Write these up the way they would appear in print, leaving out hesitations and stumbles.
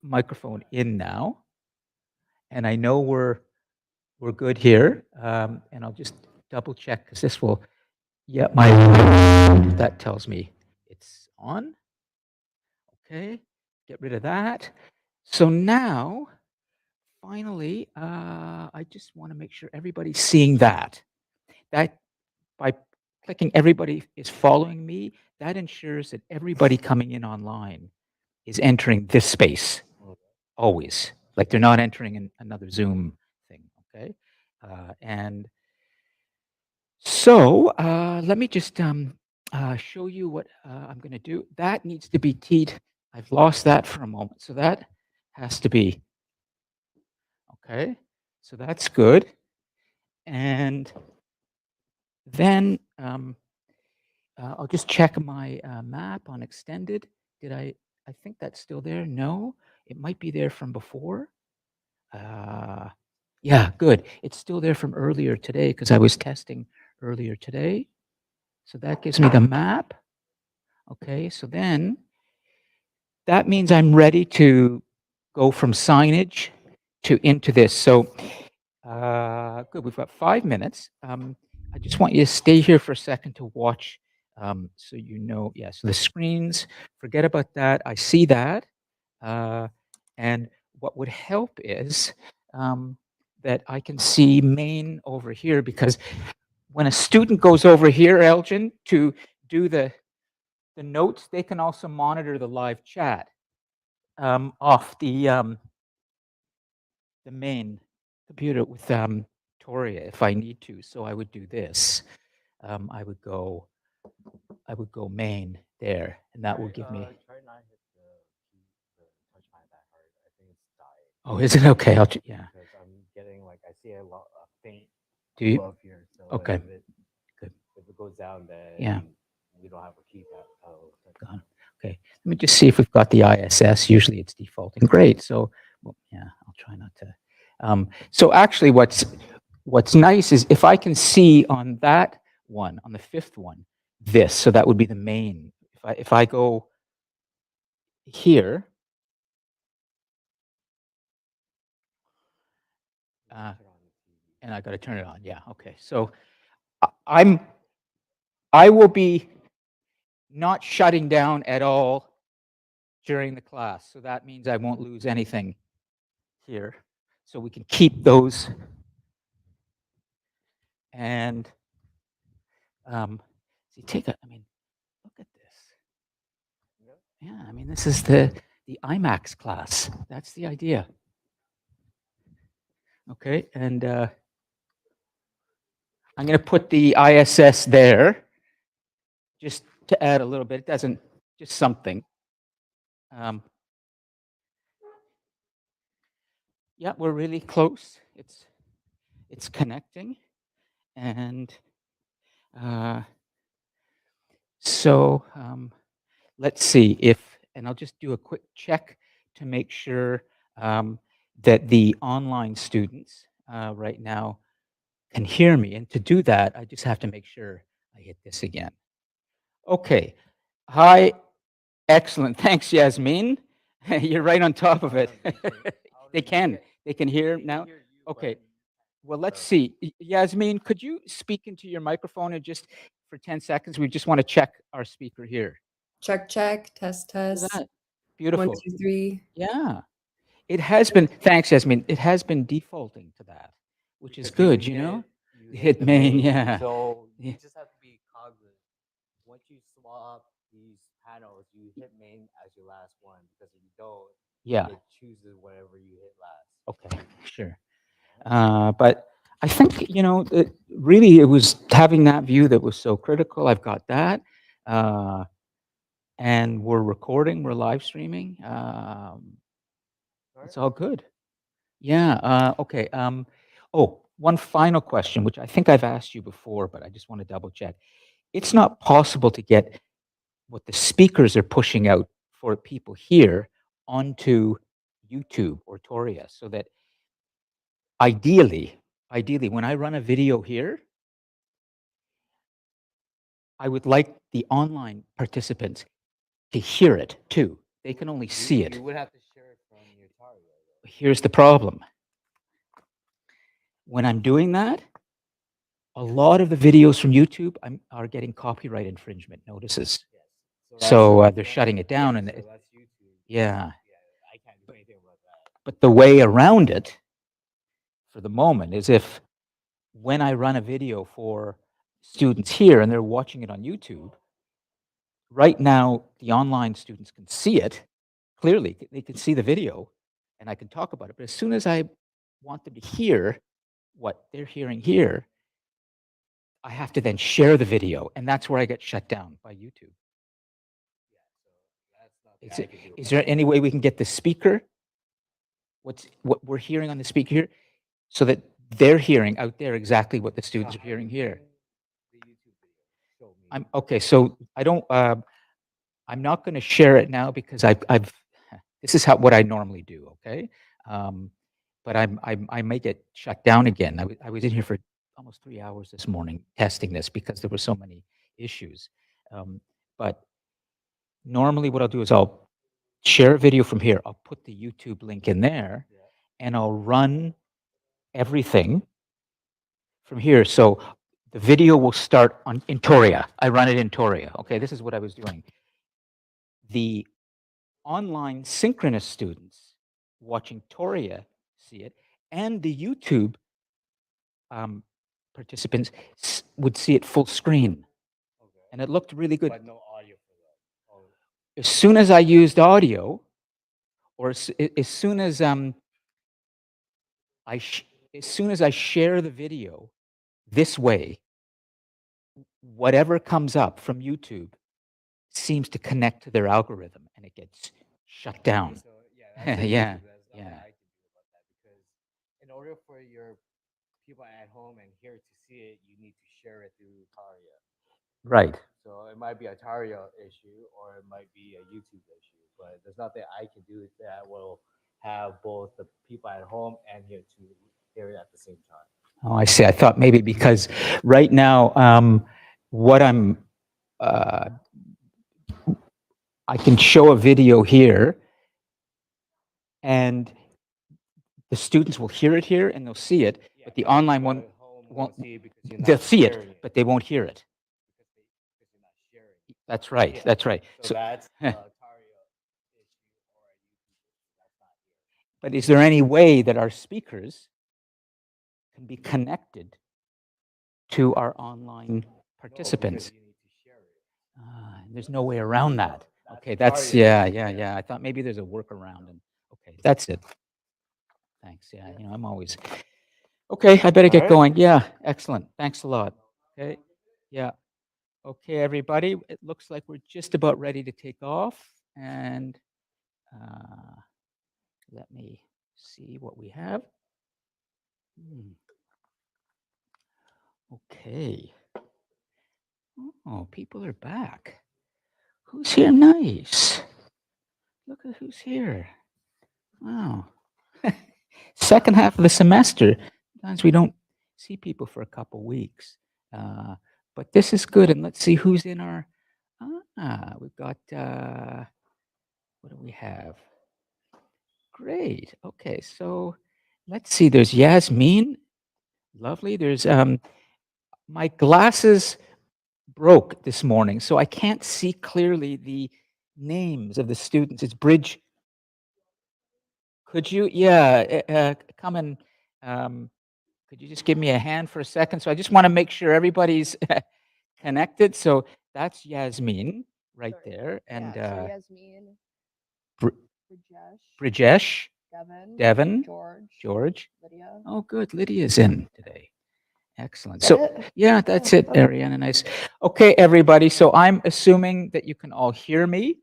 microphone in now, and I know we're good here. And I'll just double check because this will, yeah, my that tells me it's on. Okay, get rid of that. So now, finally, I just want to make sure everybody's seeing that. That by clicking everybody is following me, that ensures that everybody coming in online is entering this space always. Like they're not entering another Zoom thing. Okay, and so let me just show you what I'm going to do. That needs to be teed. I've lost that for a moment. So that has to be, okay. So that's good. And then I'll just check my map on extended. I think that's still there. No, it might be there from before. Yeah, good. It's still there from earlier today because I was testing earlier today. So that gives me the map. Okay, so then that means I'm ready to go from signage to into this. So good, we've got 5 minutes. I just want you to stay here for a second to watch so you know, yeah, so the screens, forget about that. I see that. And what would help is that I can see Maine over here because when a student goes over here, Elgin, to do the notes, they can also monitor the live chat off the main computer with Toria if I need to. So I would do this. I would go main there, and that will give me. Try not hit the touch pad that hard. I think it's dying. Oh, is it okay? Yeah. Because I'm getting like I see a faint Do you? above here. So Okay. Good. if it goes down, then Yeah. we don't have a keypad. Gone. Okay. Let me just see if we've got the ISS. Usually it's defaulting. Great. So, well, yeah, I'll try not to. So actually, what's nice is if I can see on that one, on the fifth one, this. So that would be the main. If I go here, and I got to turn it on. Yeah. Okay. So I will be not shutting down at all during the class. So that means I won't lose anything here. So we can keep those. And see, I mean, look at this. Yeah, I mean, this is the IMAX class. That's the idea. Okay, and I'm going to put the ISS there just to add a little bit. It doesn't, just something. Yeah, we're really close. It's connecting, and so let's see if, and I'll just do a quick check to make sure that the online students right now can hear me. And to do that, I just have to make sure I hit this again. Okay. Hi. Excellent. Thanks, Yasmin. You're right on top of it. They can hear now. Okay. Well, let's see. Yasmin, could you speak into your microphone and just for 10 seconds? We just want to check our speaker here. Check, check, test, Look at test. that. Beautiful. 1, 2, 3. Yeah. It has been, thanks, Yasmin. It has been defaulting to that, which is good, you know? Hit main, yeah. So you just have to be cognizant. Once you swap these panels, you hit main as your last one because if you don't, Yeah. it chooses whatever you hit last. Okay, sure. But I think, you know, really it was having that view that was so critical. I've got that. And we're recording, we're live streaming. It's all good. Yeah. Okay. Oh, one final question, which I think I've asked you before, but I just want to double check. It's not possible to get what the speakers are pushing out for people here onto YouTube or Toria so that ideally, when I run a video here, I would like the online participants to hear it too. They can only see it. You would have to share it from here's the problem. When I'm doing that, a lot of the videos from YouTube are getting copyright infringement notices. Yes. So that's they're the- shutting it down, yeah, and so that's YouTube. yeah. I can't do anything about that. But the way around it, for the moment, is if when I run a video for students here and they're watching it on YouTube, right now the online students can see it clearly. They can see the video, and I can talk about it. But as soon as I want them to hear what they're hearing here, I have to then share the video, and that's where I get shut down by YouTube. That's not Is, the I it, can do is about there that. any way we can get the speaker, what we're hearing on the speaker here, so that they're hearing out there exactly what the students are How hearing you here? doing the YouTube video? Show me. Okay. So I don't. I'm not going to share it now because I've. This is what I normally do. Okay. But I may get shut down again. I was in here for almost 3 hours this morning testing this because there were so many issues. But normally, what I'll do is I'll share a video from here. I'll put the YouTube link in there, Yeah. and I'll run everything from here. So the video will start in Toria. I run it in Toria. Okay, this is what I was doing. The online synchronous students watching Toria see it, and the YouTube participants would see it full screen, Okay. and it looked really good. But no audio for that. Oh, As soon as I used audio, or as soon as as soon as I share the video this way, whatever comes up from YouTube seems to connect to their algorithm, and it gets shut down. so that's Yeah, YouTube. That's nothing yeah. I can do about that because in order for your people at home and here to see it, you need to share it through Taria. Right. So it might be a Taria issue or it might be a YouTube issue, but there's nothing I can do that will have both the people at home and here to hear it at the same time. Oh, I see. I thought maybe because right now, what I'm, I can show a video here, and the students will hear it here and they'll see it, but the online one People at home won't. see it because you're not They'll see sharing it, but they won't hear it. because you're not sharing it. That's right. Yeah. That's right. So that's Taria issue or a YouTube issue. That's not here. But is there any way that our speakers can be connected to our online participants? No, because you need to share it. There's no way around that. That's Okay, the that's Taria yeah. issue, I thought maybe there's a workaround. And okay, that's it. Thanks. Yeah, I'm always okay. I better get Alright. going. Yeah, excellent. Thanks a lot. Okay. Yeah. Okay, everybody. It looks like we're just about ready to take off, and let me see what we have. Okay. Oh, people are back. Who's here? Nice. Look at who's here. Wow. Second half of the semester. Sometimes we don't see people for a couple weeks. But this is good. And let's see who's in our. We've got. What do we have? Great. Okay, so let's see. There's Yasmin. Lovely. There's my glasses broke this morning, so I can't see clearly the names of the students. It's Bridge. Could you, come and could you just give me a hand for a second? So I just want to make sure everybody's connected. So that's Yasmin right Sorry. there, and Yeah, so Yasmin, Br- Brajesh, Brijesh, Devin, George. Lydia. Oh, good. Lydia's in today. Excellent. So it? yeah, that's it, okay. Ariana. Nice. Okay, everybody. So I'm assuming that you can all hear me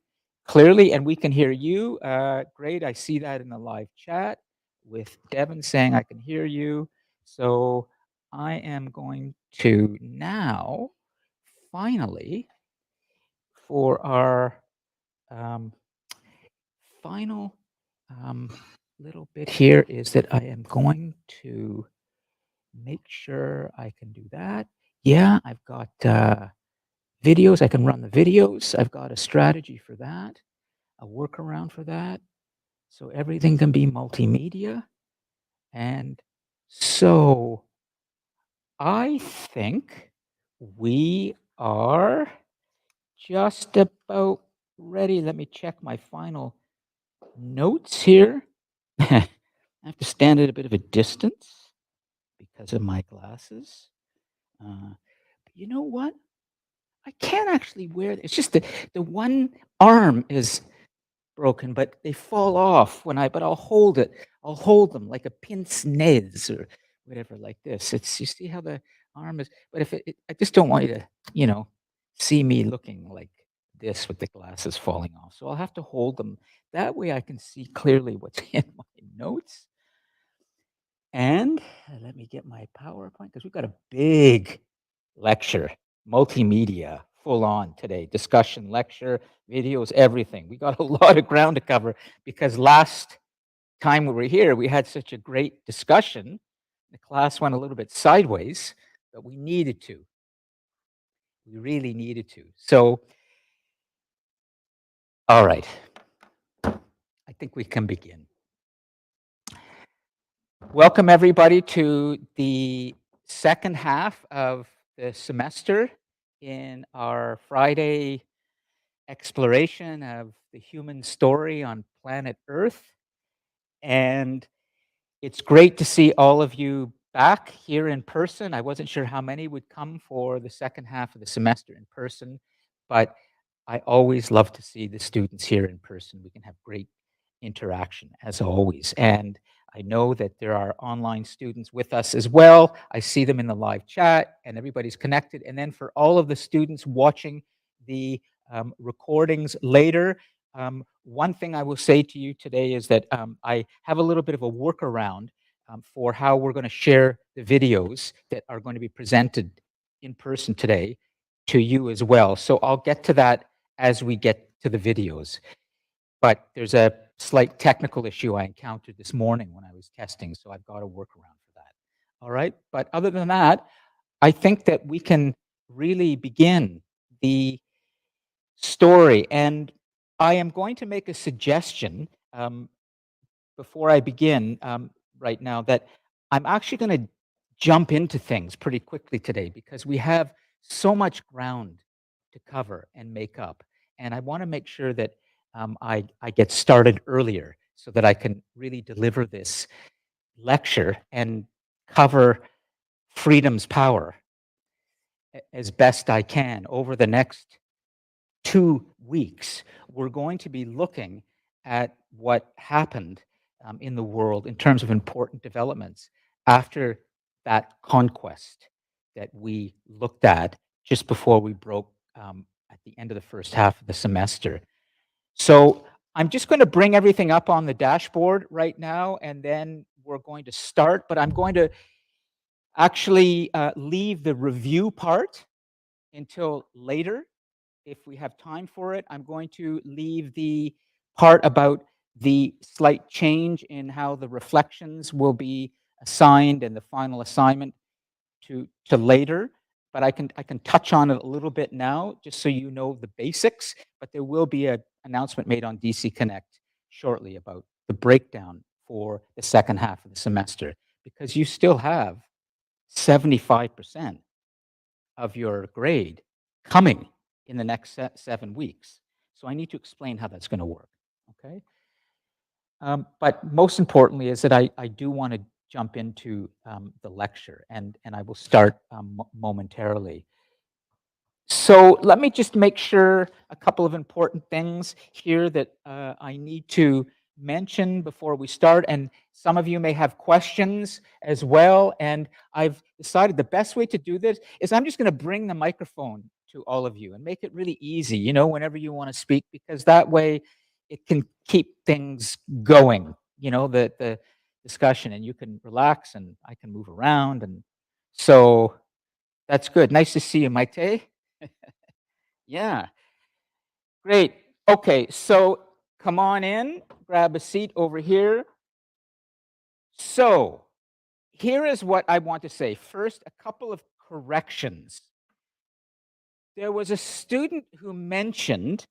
clearly, and we can hear you. Great. I see that in the live chat with Devin saying I can hear you. So I am going to now, finally, for our final little bit here, is that I am going to make sure I can do that. Yeah, I've got videos. I can run the videos. I've got a strategy for that, a workaround for that. So everything can be multimedia. And so I think we are just about ready. Let me check my final notes here. I have to stand at a bit of a distance because of my glasses. But you know what? I can't actually wear it's just the one arm is broken, but they fall off when but I'll hold it. I'll hold them like a pince nez or whatever like this. It's you see how the arm is, but if I just don't want you to, see me looking like this with the glasses falling off. So I'll have to hold them. That way I can see clearly what's in my notes. And let me get my PowerPoint because we've got a big lecture, multimedia, full on today. Discussion, lecture, videos, everything. We got a lot of ground to cover because last time we were here, we had such a great discussion. The class went a little bit sideways, but we needed to. We really needed to. So, all right. I think we can begin. Welcome, everybody, to the second half of the semester in our Friday exploration of the human story on planet Earth. And it's great to see all of you back here in person. I wasn't sure how many would come for the second half of the semester in person, but I always love to see the students here in person. We can have great interaction as always. And I know that there are online students with us as well. I see them in the live chat and everybody's connected. And then for all of the students watching the recordings later, one thing I will say to you today is that I have a little bit of a workaround for how we're going to share the videos that are going to be presented in person today to you as well. So I'll get to that as we get to the videos. But there's a slight technical issue I encountered this morning when I was testing, so I've got a workaround for that. All right? But other than that, I think that we can really begin the story. And I am going to make a suggestion before I begin right now that I'm actually going to jump into things pretty quickly today because we have so much ground to cover and make up. And I want to make sure that I get started earlier so that I can really deliver this lecture and cover freedom's power as best I can over the next 2 weeks. We're going to be looking at what happened in the world in terms of important developments after that conquest that we looked at just before we broke at the end of the first half of the semester. So I'm just going to bring everything up on the dashboard right now, and then we're going to start, but I'm going to actually leave the review part until later if we have time for it. I'm going to leave the part about the slight change in how the reflections will be assigned and the final assignment to later. But I can touch on it a little bit now, just so you know the basics. But there will be an announcement made on DC Connect shortly about the breakdown for the second half of the semester, because you still have 75% of your grade coming in the next 7 weeks. So I need to explain how that's going to work. Okay. But most importantly is that I do want to jump into the lecture, and I will start momentarily. So let me just make sure a couple of important things here that I need to mention before we start. And some of you may have questions as well. And I've decided the best way to do this is I'm just going to bring the microphone to all of you and make it really easy, whenever you want to speak, because that way it can keep things going, the discussion, and you can relax and I can move around. And so that's good. Nice to see you, Maite. Yeah, great. Okay, so come on in, grab a seat over here. So here is what I want to say. First, a couple of corrections. There was a student who mentioned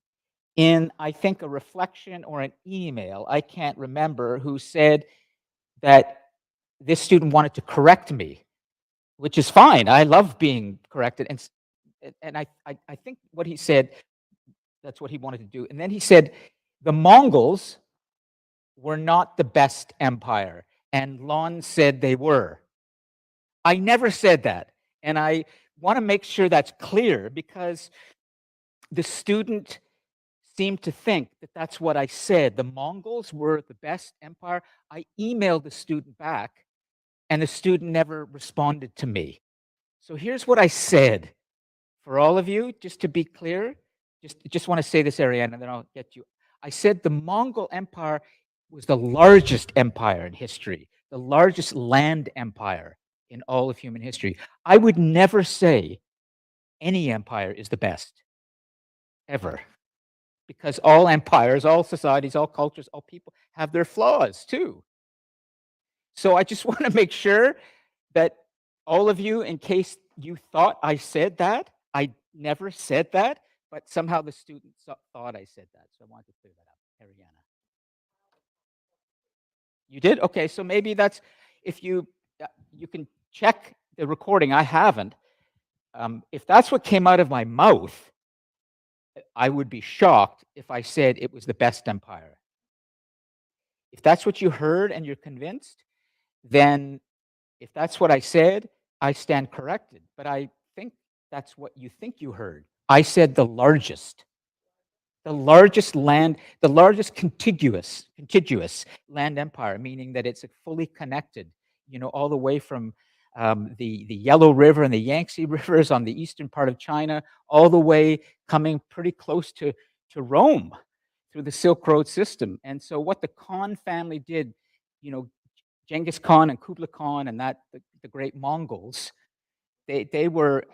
in, I think, a reflection or an email, I can't remember, who said that this student wanted to correct me, which is fine. I love being corrected. And I think what he said, that's what he wanted to do. And then he said, the Mongols were not the best empire. And Lon said they were. I never said that. And I want to make sure that's clear because the student seemed to think that that's what I said. The Mongols were the best empire. I emailed the student back, and the student never responded to me. So here's what I said for all of you, just to be clear. Just want to say this, Ariane, and then I'll get you. I said the Mongol Empire was the largest empire in history, the largest land empire in all of human history. I would never say any empire is the best, ever. Because all empires, all societies, all cultures, all people have their flaws too. So I just want to make sure that all of you, in case you thought I said that, I never said that, but somehow the students thought I said that. So I wanted to clear that up. Ariana. You did? Okay, so maybe that's, if you can check the recording. I haven't. If that's what came out of my mouth, I would be shocked if I said it was the best empire. If that's what you heard and you're convinced, then if that's what I said, I stand corrected. But I think that's what you think you heard. I said the largest land, the largest contiguous land empire, meaning that it's fully connected, all the way from the Yellow River and the Yangtze rivers on the eastern part of China, all the way coming pretty close to Rome through the Silk Road system. And so what the Khan family did, Genghis Khan and Kublai Khan and the great Mongols, they were,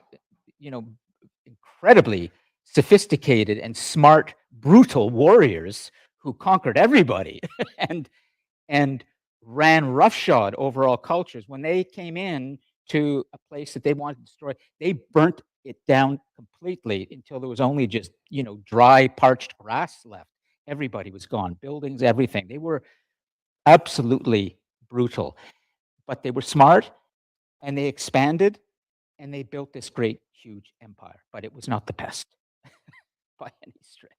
incredibly sophisticated and smart, brutal warriors who conquered everybody and ran roughshod over all cultures. When they came in to a place that they wanted to destroy, they burnt it down completely until there was only just, dry, parched grass left. Everybody was gone, buildings, everything. They were absolutely brutal, but they were smart and they expanded and they built this great, huge empire, but it was not the best by any stretch.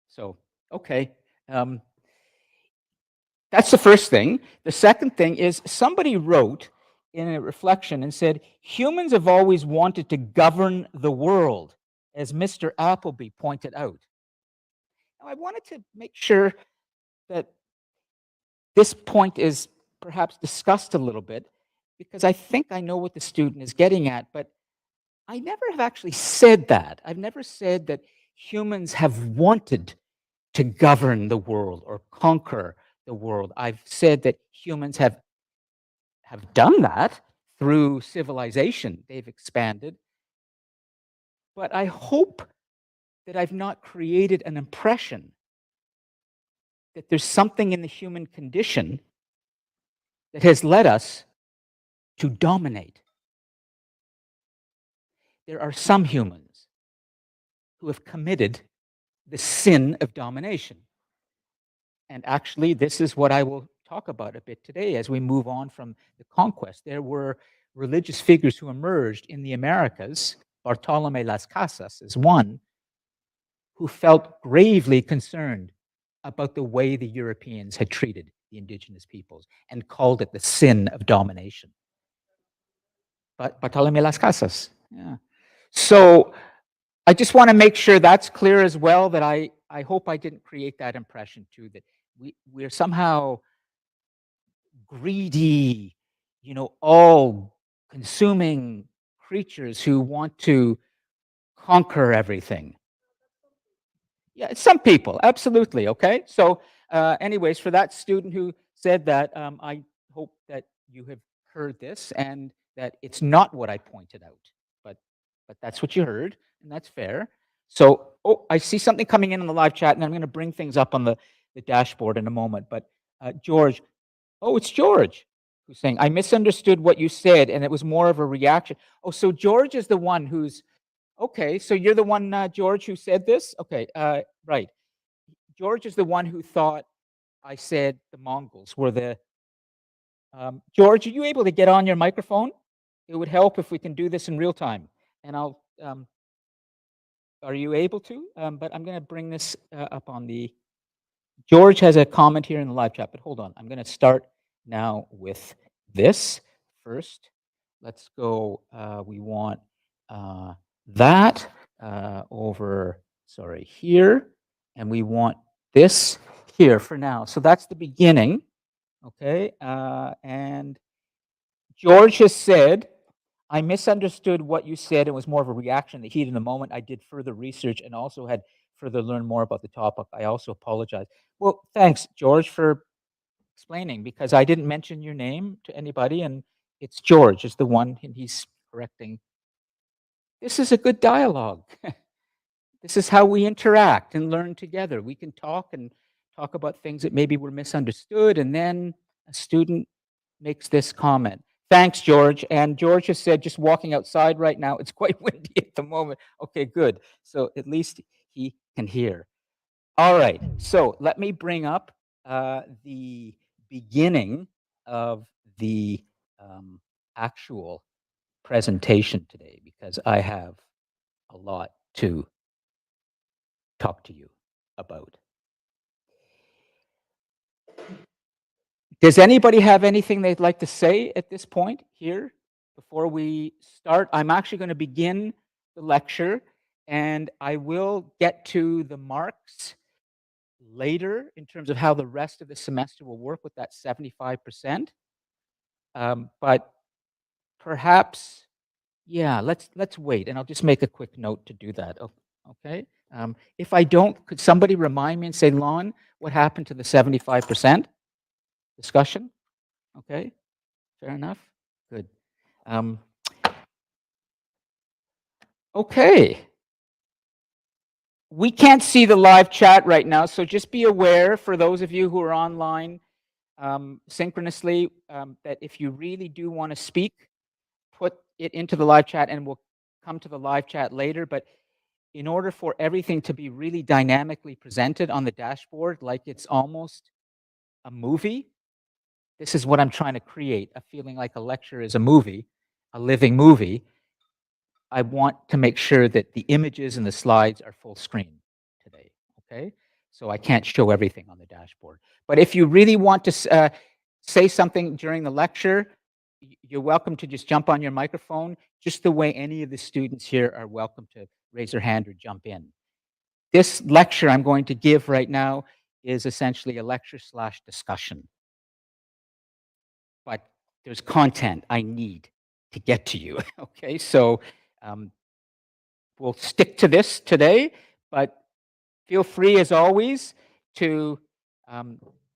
So, okay. That's the first thing. The second thing is somebody wrote in a reflection and said, humans have always wanted to govern the world, as Mr. Appleby pointed out. Now, I wanted to make sure that this point is perhaps discussed a little bit, because I think I know what the student is getting at, but I never have actually said that. I've never said that humans have wanted to govern the world or conquer the world. I've said that humans have done that through civilization. They've expanded. But I hope that I've not created an impression that there's something in the human condition that has led us to dominate. There are some humans who have committed the sin of domination. And actually, this is what I will talk about a bit today as we move on from the conquest. There were religious figures who emerged in the Americas. Bartolome Las Casas is one who felt gravely concerned about the way the Europeans had treated the indigenous peoples and called it the sin of domination. But Bartolome Las Casas, yeah. So I just want to make sure that's clear as well, that I hope I didn't create that impression too, that we're somehow greedy, all consuming creatures who want to conquer everything. Yeah, it's some people, absolutely, okay? So anyways, for that student who said that, I hope that you have heard this and that it's not what I pointed out, but that's what you heard, and that's fair. So, I see something coming in the live chat, and I'm going to bring things up on the dashboard in a moment. But George, it's George who's saying, I misunderstood what you said, and it was more of a reaction. So George is the one who's, Okay, so you're the one, George, who said this? Okay, right. George is the one who thought I said the Mongols were the. George, are you able to get on your microphone? It would help if we can do this in real time. And I'll. Are you able to? But I'm going to bring this up on the. George has a comment here in the live chat, but hold on. I'm going to start now with this first. Let's go. We want that over, sorry, here. And we want this here for now. So that's the beginning. Okay. And George has said, I misunderstood what you said. It was more of a reaction, the heat in the moment. I did further research and also had further learned more about the topic. I also apologize. Well, thanks, George, for explaining, because I didn't mention your name to anybody, and it's George is the one, and he's correcting. This is a good dialogue. This is how we interact and learn together. We can talk about things that maybe were misunderstood, and then a student makes this comment. Thanks, George. And George has said, just walking outside right now, it's quite windy at the moment. Okay, good. So at least he can hear. All right. So let me bring up the beginning of the actual presentation today, because I have a lot to talk to you about. Does anybody have anything they'd like to say at this point here before we start? I'm actually going to begin the lecture, and I will get to the marks later in terms of how the rest of the semester will work with that 75%. But perhaps, yeah, let's wait, and I'll just make a quick note to do that. Okay. If I don't, could somebody remind me and say, Lon, what happened to the 75% discussion? Okay, fair enough. Good. Okay. We can't see the live chat right now, so just be aware, for those of you who are online synchronously, that if you really do want to speak, put it into the live chat, and we'll come to the live chat later. But in order for everything to be really dynamically presented on the dashboard, like it's almost a movie, this is what I'm trying to create, a feeling like a lecture is a movie, a living movie. I want to make sure that the images and the slides are full screen today, okay? So I can't show everything on the dashboard. But if you really want to say something during the lecture, you're welcome to just jump on your microphone, just the way any of the students here are welcome to raise their hand or jump in. This lecture I'm going to give right now is essentially a lecture / discussion. But there's content I need to get to you, okay? So we'll stick to this today, but feel free, as always, to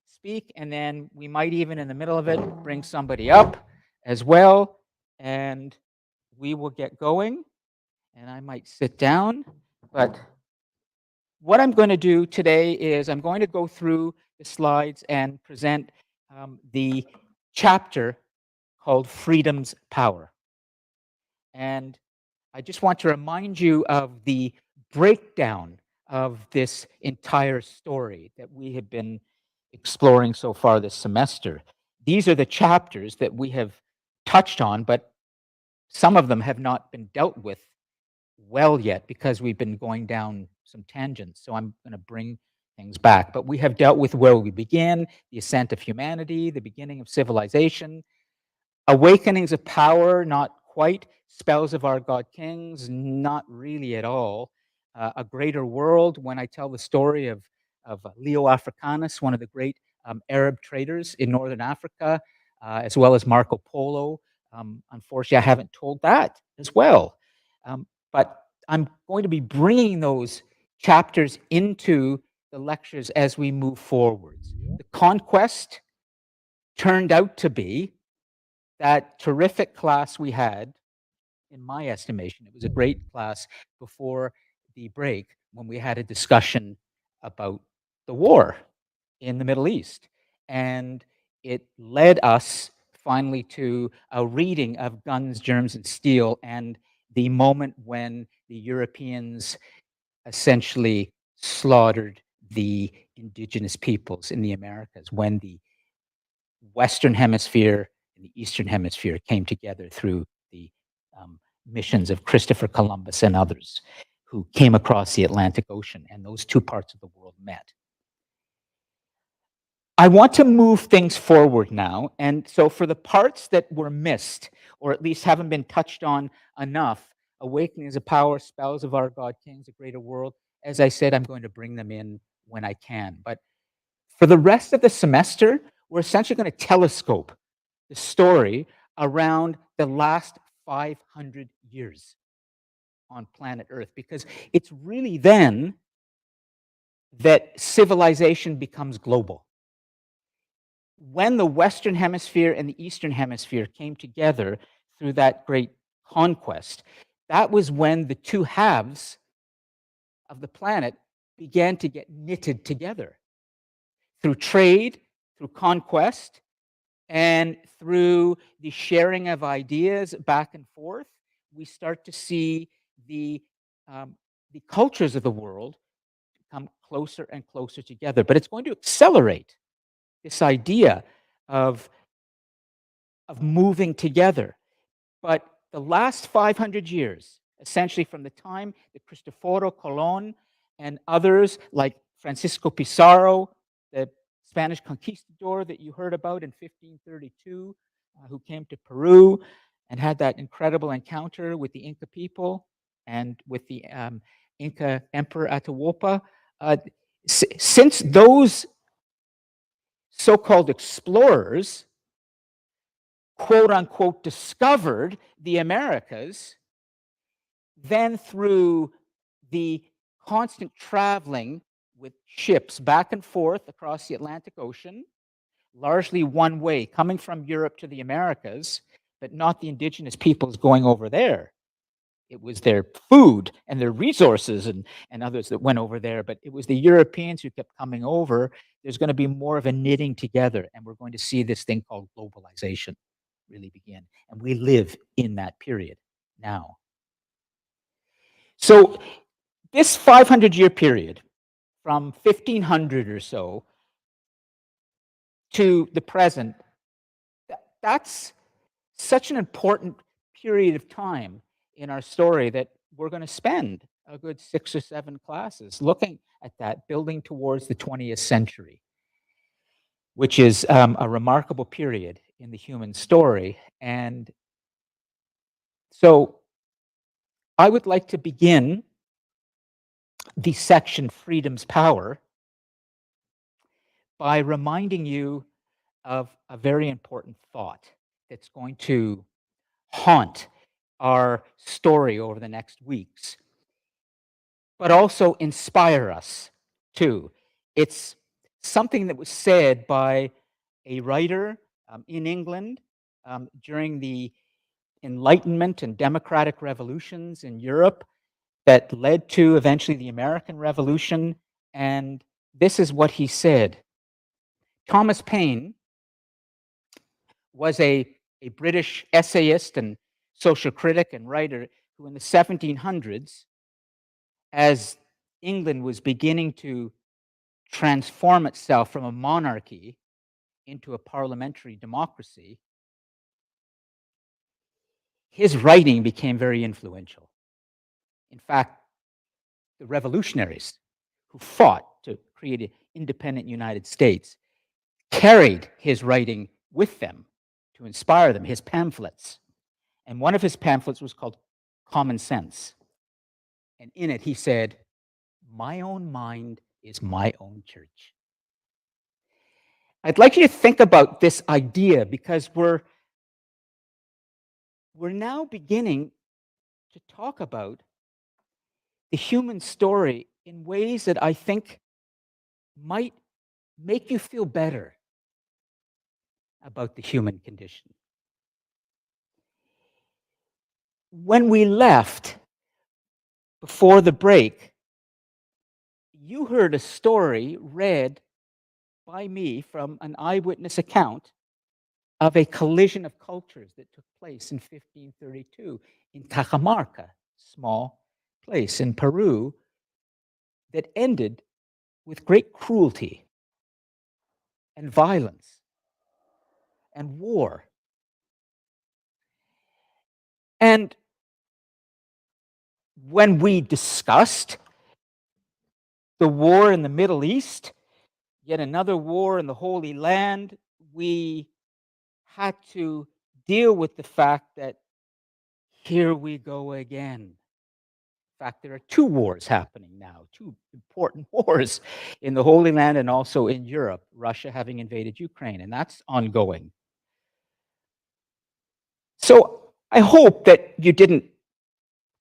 speak, and then we might even, in the middle of it, bring somebody up as well, and we will get going, and I might sit down. But what I'm going to do today is I'm going to go through the slides and present the chapter called Freedom's Power. And I just want to remind you of the breakdown of this entire story that we have been exploring so far this semester. These are the chapters that we have touched on, but some of them have not been dealt with well yet because we've been going down some tangents. So I'm going to bring things back. But we have dealt with where we began, the ascent of humanity, the beginning of civilization, awakenings of power, not quite, spells of our God kings, not really at all, a greater world. When I tell the story of Leo Africanus, one of the great Arab traders in northern Africa, as well as Marco Polo. Unfortunately, I haven't told that as well. But I'm going to be bringing those chapters into the lectures as we move forwards. The conquest turned out to be that terrific class we had. In my estimation, it was a great class before the break when we had a discussion about the war in the Middle East. And it led us finally to a reading of Guns, Germs, and Steel and the moment when the Europeans essentially slaughtered the indigenous peoples in the Americas, when the Western Hemisphere and the Eastern Hemisphere came together through the missions of Christopher Columbus and others who came across the Atlantic Ocean, and those two parts of the world met. I want to move things forward now, and so for the parts that were missed, or at least haven't been touched on enough, Awakenings of Power, Spells of Our God Kings, A Greater World, as I said, I'm going to bring them in when I can. But for the rest of the semester, we're essentially going to telescope the story around the last 500 years on planet Earth, because it's really then that civilization becomes global. When the Western Hemisphere and the Eastern Hemisphere came together through that great conquest, that was when the two halves of the planet began to get knitted together through trade, through conquest, and through the sharing of ideas back and forth. We start to see the cultures of the world come closer and closer together. But it's going to accelerate this idea of moving together. But the last 500 years, essentially from the time that Cristoforo Colon and others like Francisco Pizarro, the Spanish conquistador that you heard about in 1532, who came to Peru and had that incredible encounter with the Inca people and with the Inca Emperor Atahualpa. Since those so-called explorers, quote unquote, discovered the Americas, then through the constant traveling with ships back and forth across the Atlantic Ocean, largely one way, coming from Europe to the Americas, but not the indigenous peoples going over there. It was their food and their resources and others that went over there, but it was the Europeans who kept coming over. There's going to be more of a knitting together, and we're going to see this thing called globalization really begin. And we live in that period now. So this 500-year period, from 1500 or so to the present, that's such an important period of time in our story that we're going to spend a good 6 or 7 classes looking at that, building towards the 20th century, which is a remarkable period in the human story. And so I would like to begin the section Freedom's Power by reminding you of a very important thought that's going to haunt our story over the next weeks, but also inspire us too. It's something that was said by a writer in England during the Enlightenment and democratic revolutions in Europe that led to eventually the American Revolution. And this is what he said. Thomas Paine was a British essayist and social critic and writer who in the 1700s, as England was beginning to transform itself from a monarchy into a parliamentary democracy, his writing became very influential. In fact, the revolutionaries who fought to create an independent United States carried his writing with them to inspire them, his pamphlets. And one of his pamphlets was called Common Sense. And in it, he said, "My own mind is my own church." I'd like you to think about this idea because we're now beginning to talk about the human story in ways that I think might make you feel better about the human condition. When we left before the break, you heard a story read by me from an eyewitness account of a collision of cultures that took place in 1532 in Cajamarca, small place in Peru, that ended with great cruelty and violence and war. And when we discussed the war in the Middle East, yet another war in the Holy Land, we had to deal with the fact that here we go again. In fact, there are two wars happening now, two important wars in the Holy Land and also in Europe, Russia having invaded Ukraine, and that's ongoing. So I hope that you didn't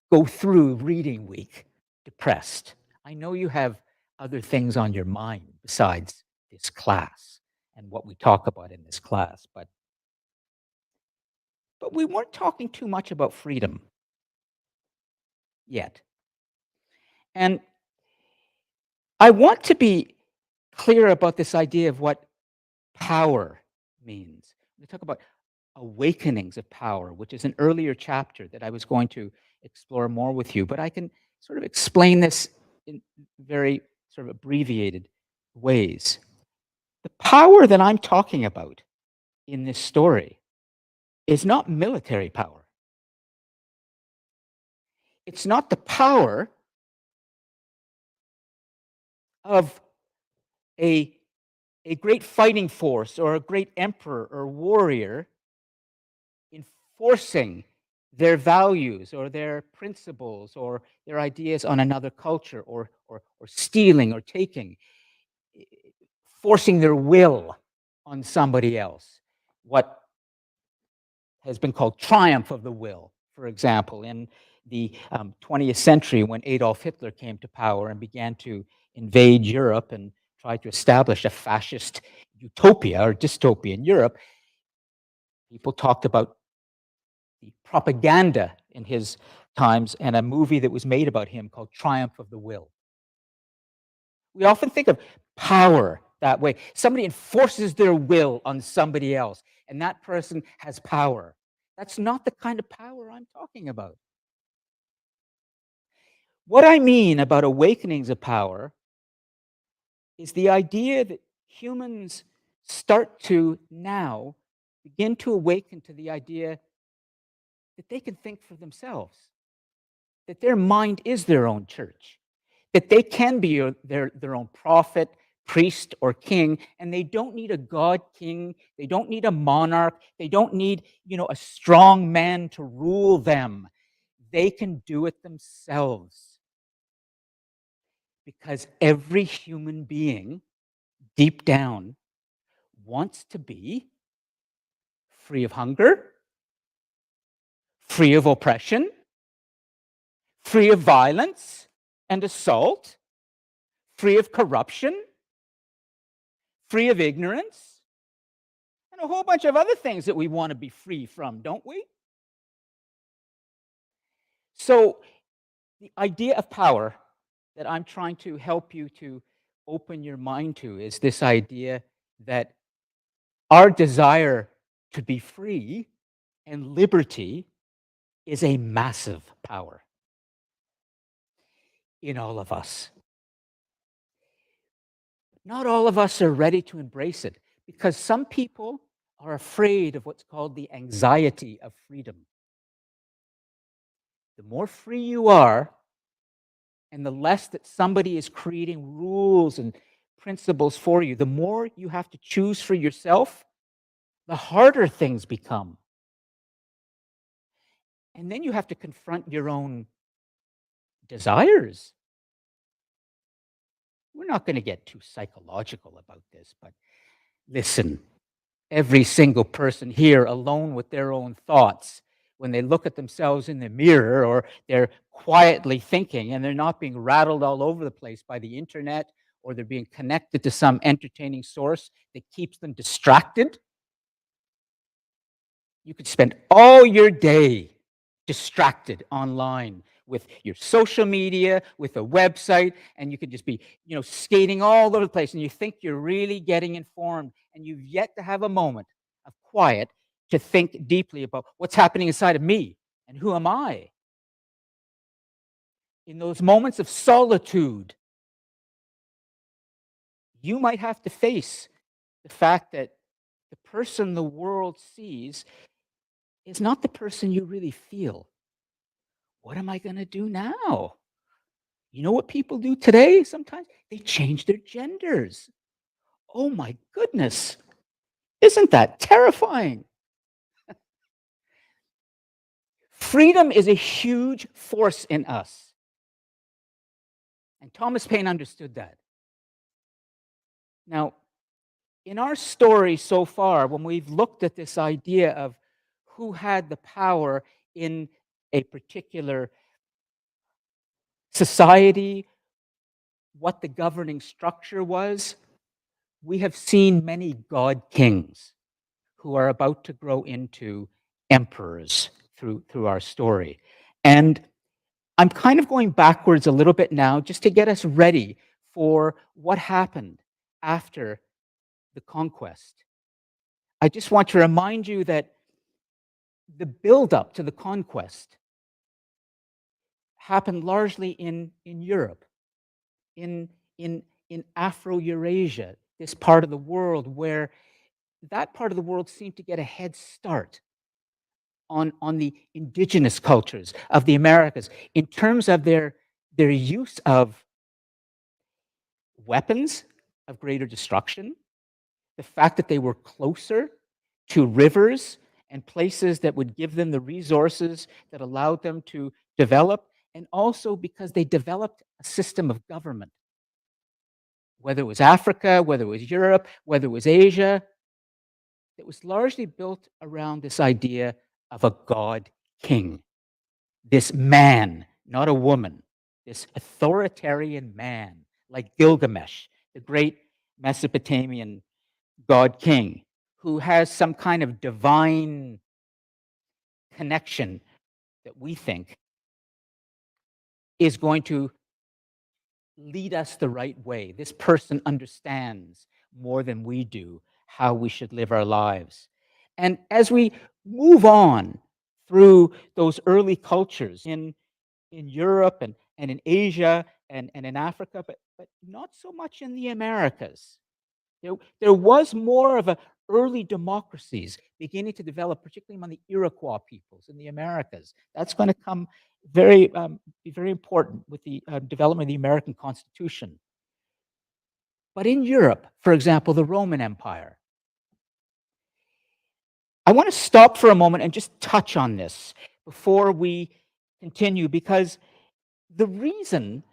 go through reading week depressed. I know you have other things on your mind besides this class and what we talk about in this class, but we weren't talking too much about freedom yet. And I want to be clear about this idea of what power means. We talk about awakenings of power, which is an earlier chapter that I was going to explore more with you, but I can sort of explain this in very sort of abbreviated ways. The power that I'm talking about in this story is not military power. It's not the power of a great fighting force or a great emperor or warrior enforcing their values or their principles or their ideas on another culture or stealing or taking, forcing their will on somebody else. What has been called triumph of the will, for example, in the 20th century when Adolf Hitler came to power and began to invade Europe and try to establish a fascist utopia or dystopia in Europe, people talked about the propaganda in his times and a movie that was made about him called Triumph of the Will. We often think of power that way. Somebody enforces their will on somebody else, and that person has power. That's not the kind of power I'm talking about. What I mean about awakenings of power is the idea that humans start to now begin to awaken to the idea that they can think for themselves, that their mind is their own church, that they can be their own prophet, priest, or king, and they don't need a god king, they don't need a monarch, they don't need, a strong man to rule them. They can do it themselves. Because every human being, deep down, wants to be free of hunger, free of oppression, free of violence and assault, free of corruption, free of ignorance, and a whole bunch of other things that we want to be free from, don't we? So the idea of power that I'm trying to help you to open your mind to is this idea that our desire to be free and liberty is a massive power in all of us. Not all of us are ready to embrace it because some people are afraid of what's called the anxiety of freedom. The more free you are, and the less that somebody is creating rules and principles for you, the more you have to choose for yourself, the harder things become. And then you have to confront your own desires. We're not going to get too psychological about this, but listen, every single person here alone with their own thoughts, when they look at themselves in the mirror or they're quietly thinking and they're not being rattled all over the place by the internet or they're being connected to some entertaining source that keeps them distracted, you could spend all your day distracted online with your social media, with a website, and you could just be, skating all over the place, and you think you're really getting informed, and you've yet to have a moment of quiet to think deeply about what's happening inside of me and who am I. In those moments of solitude, you might have to face the fact that the person the world sees is not the person you really feel. What am I going to do now? You know what people do today sometimes? They change their genders. Oh my goodness. Isn't that terrifying? Freedom is a huge force in us. And Thomas Paine understood that. Now, in our story so far, when we've looked at this idea of who had the power in a particular society, what the governing structure was, we have seen many god kings who are about to grow into emperors through our story. And I'm kind of going backwards a little bit now just to get us ready for what happened after the conquest. I just want to remind you that the build-up to the conquest happened largely in Europe, in Afro-Eurasia, this part of the world where that part of the world seemed to get a head start on the indigenous cultures of the Americas in terms of their use of weapons of greater destruction, the fact that they were closer to rivers and places that would give them the resources that allowed them to develop, and also because they developed a system of government. Whether it was Africa, whether it was Europe, whether it was Asia, it was largely built around this idea of a god king. This man, not a woman, this authoritarian man, like Gilgamesh, the great Mesopotamian god king, who has some kind of divine connection that we think is going to lead us the right way. This person understands more than we do how we should live our lives. And as we move on through those early cultures in Europe and in Asia and in Africa, but not so much in the Americas. There was more of a early democracies beginning to develop, particularly among the Iroquois peoples in the Americas. That's going to come be very important with the development of the American Constitution. But in Europe, for example, the Roman Empire, I want to stop for a moment and just touch on this before we continue, because the reason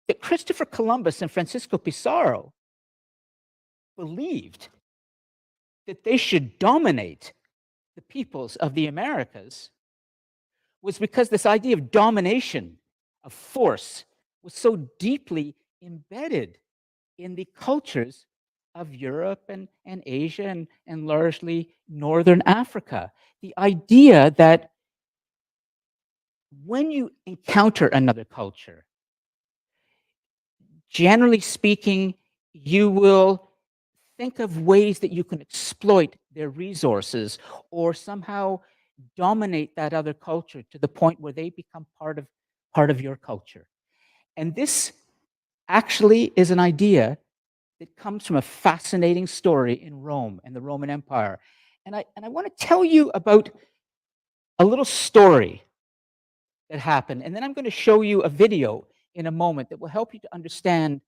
that Christopher Columbus and Francisco Pizarro believed that they should dominate the peoples of the Americas was because this idea of domination, of force, was so deeply embedded in the cultures of Europe and Asia and largely Northern Africa. The idea that when you encounter another culture, generally speaking, you will think of ways that you can exploit their resources or somehow dominate that other culture to the point where they become part of your culture. And this actually is an idea that comes from a fascinating story in Rome and the Roman Empire. And I want to tell you about a little story that happened, and then I'm going to show you a video in a moment that will help you to understand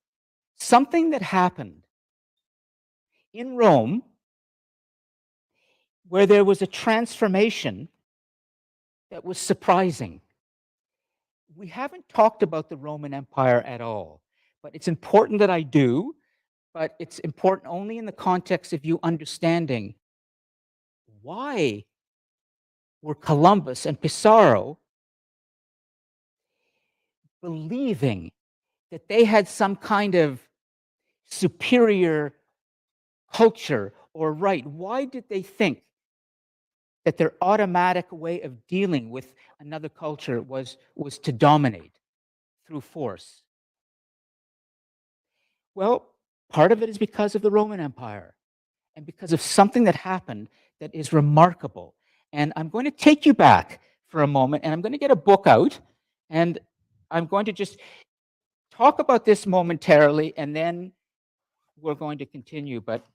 something that happened in Rome where there was a transformation that was surprising. We haven't talked about the Roman Empire at all, but it's important that I do, but it's important only in the context of you understanding why were Columbus and Pizarro believing that they had some kind of superior culture or right. Why did they think that their automatic way of dealing with another culture was to dominate through force? Well, part of it is because of the Roman Empire and because of something that happened that is remarkable. And I'm going to take you back for a moment, and I'm going to get a book out, and I'm going to just talk about this momentarily, and then we're going to continue. But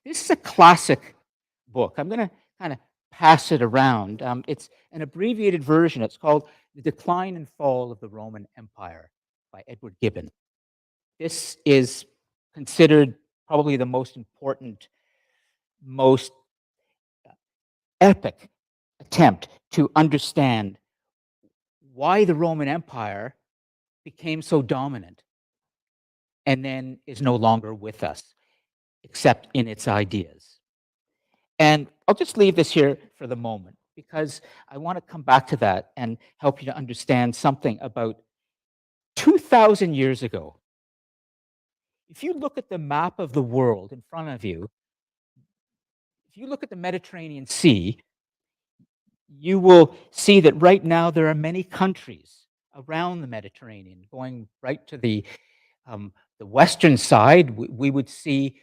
this is a classic book. I'm going to kind of pass it around. It's an abbreviated version. It's called The Decline and Fall of the Roman Empire by Edward Gibbon. This is considered probably the most important, most epic attempt to understand why the Roman Empire became so dominant and then is no longer with us, except in its ideas. And I'll just leave this here for the moment because I want to come back to that and help you to understand something about 2,000 years ago. If you look at the map of the world in front of you, if you look at the Mediterranean Sea, you will see that right now there are many countries around the Mediterranean, going right to the western side. We would see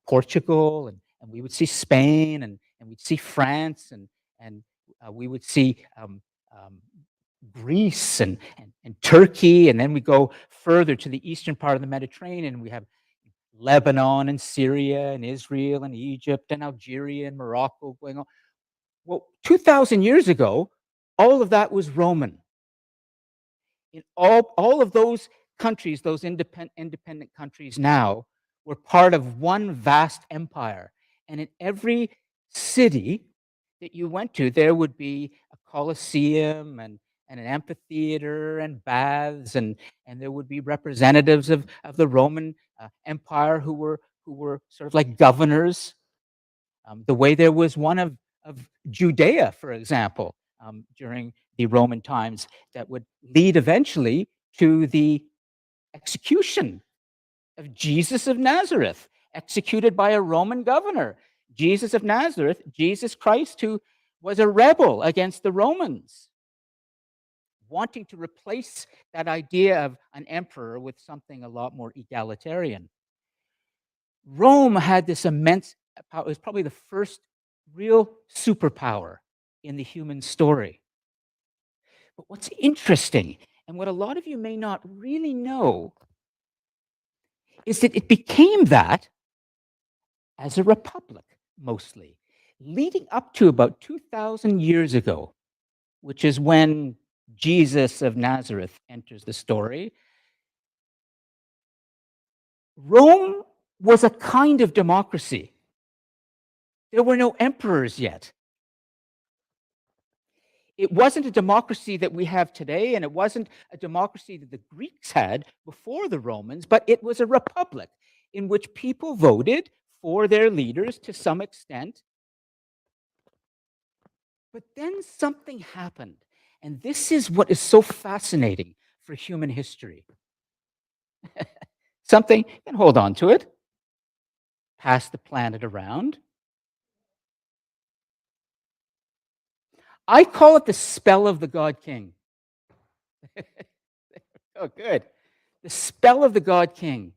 Portugal, and we would see Spain, and we'd see France, and we would see Greece and Turkey, and then we go further to the eastern part of the Mediterranean, and we have Lebanon and Syria and Israel and Egypt and Algeria and Morocco going on. Well, 2,000 years ago, all of that was Roman. In all of those countries, those independent countries now, were part of one vast empire. And in every city that you went to, there would be a Colosseum and an amphitheater and baths, and there would be representatives of the Roman Empire who were sort of like governors. The way there was one of Judea, for example, during the Roman times, that would lead eventually to the execution of Jesus of Nazareth, executed by a Roman governor. Jesus of Nazareth, Jesus Christ, who was a rebel against the Romans, wanting to replace that idea of an emperor with something a lot more egalitarian. Rome had this immense power. It was probably the first real superpower in the human story. But what's interesting, and what a lot of you may not really know, is that it became that as a republic, mostly, leading up to about 2,000 years ago, which is when Jesus of Nazareth enters the story. Rome was a kind of democracy. There were no emperors yet. It wasn't a democracy that we have today, and it wasn't a democracy that the Greeks had before the Romans, but it was a republic in which people voted for their leaders to some extent. But then something happened, and this is what is so fascinating for human history. Something, and hold on to it, pass the planet around. I call it the spell of the God King. Oh, good. The spell of the God King.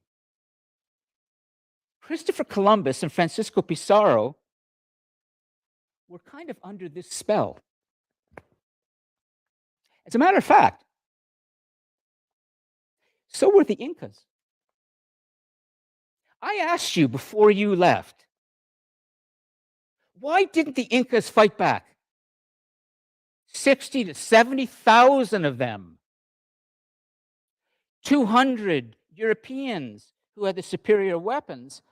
Christopher Columbus and Francisco Pizarro were kind of under this spell. As a matter of fact, so were the Incas. I asked you before you left, why didn't the Incas fight back? 60 to 70,000 of them. 200 Europeans who had the superior weapons.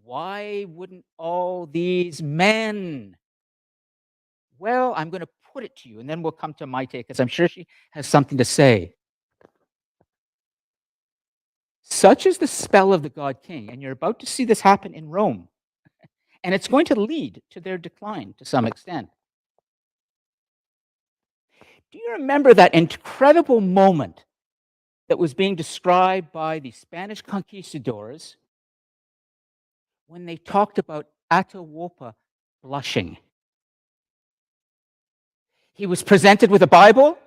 Why wouldn't all these men? Well, I'm going to put it to you, and then we'll come to Maite, because I'm sure she has something to say. Such is the spell of the God King, and you're about to see this happen in Rome, and it's going to lead to their decline to some extent. Do you remember that incredible moment that was being described by the Spanish conquistadors when they talked about Atahualpa blushing? He was presented with a Bible.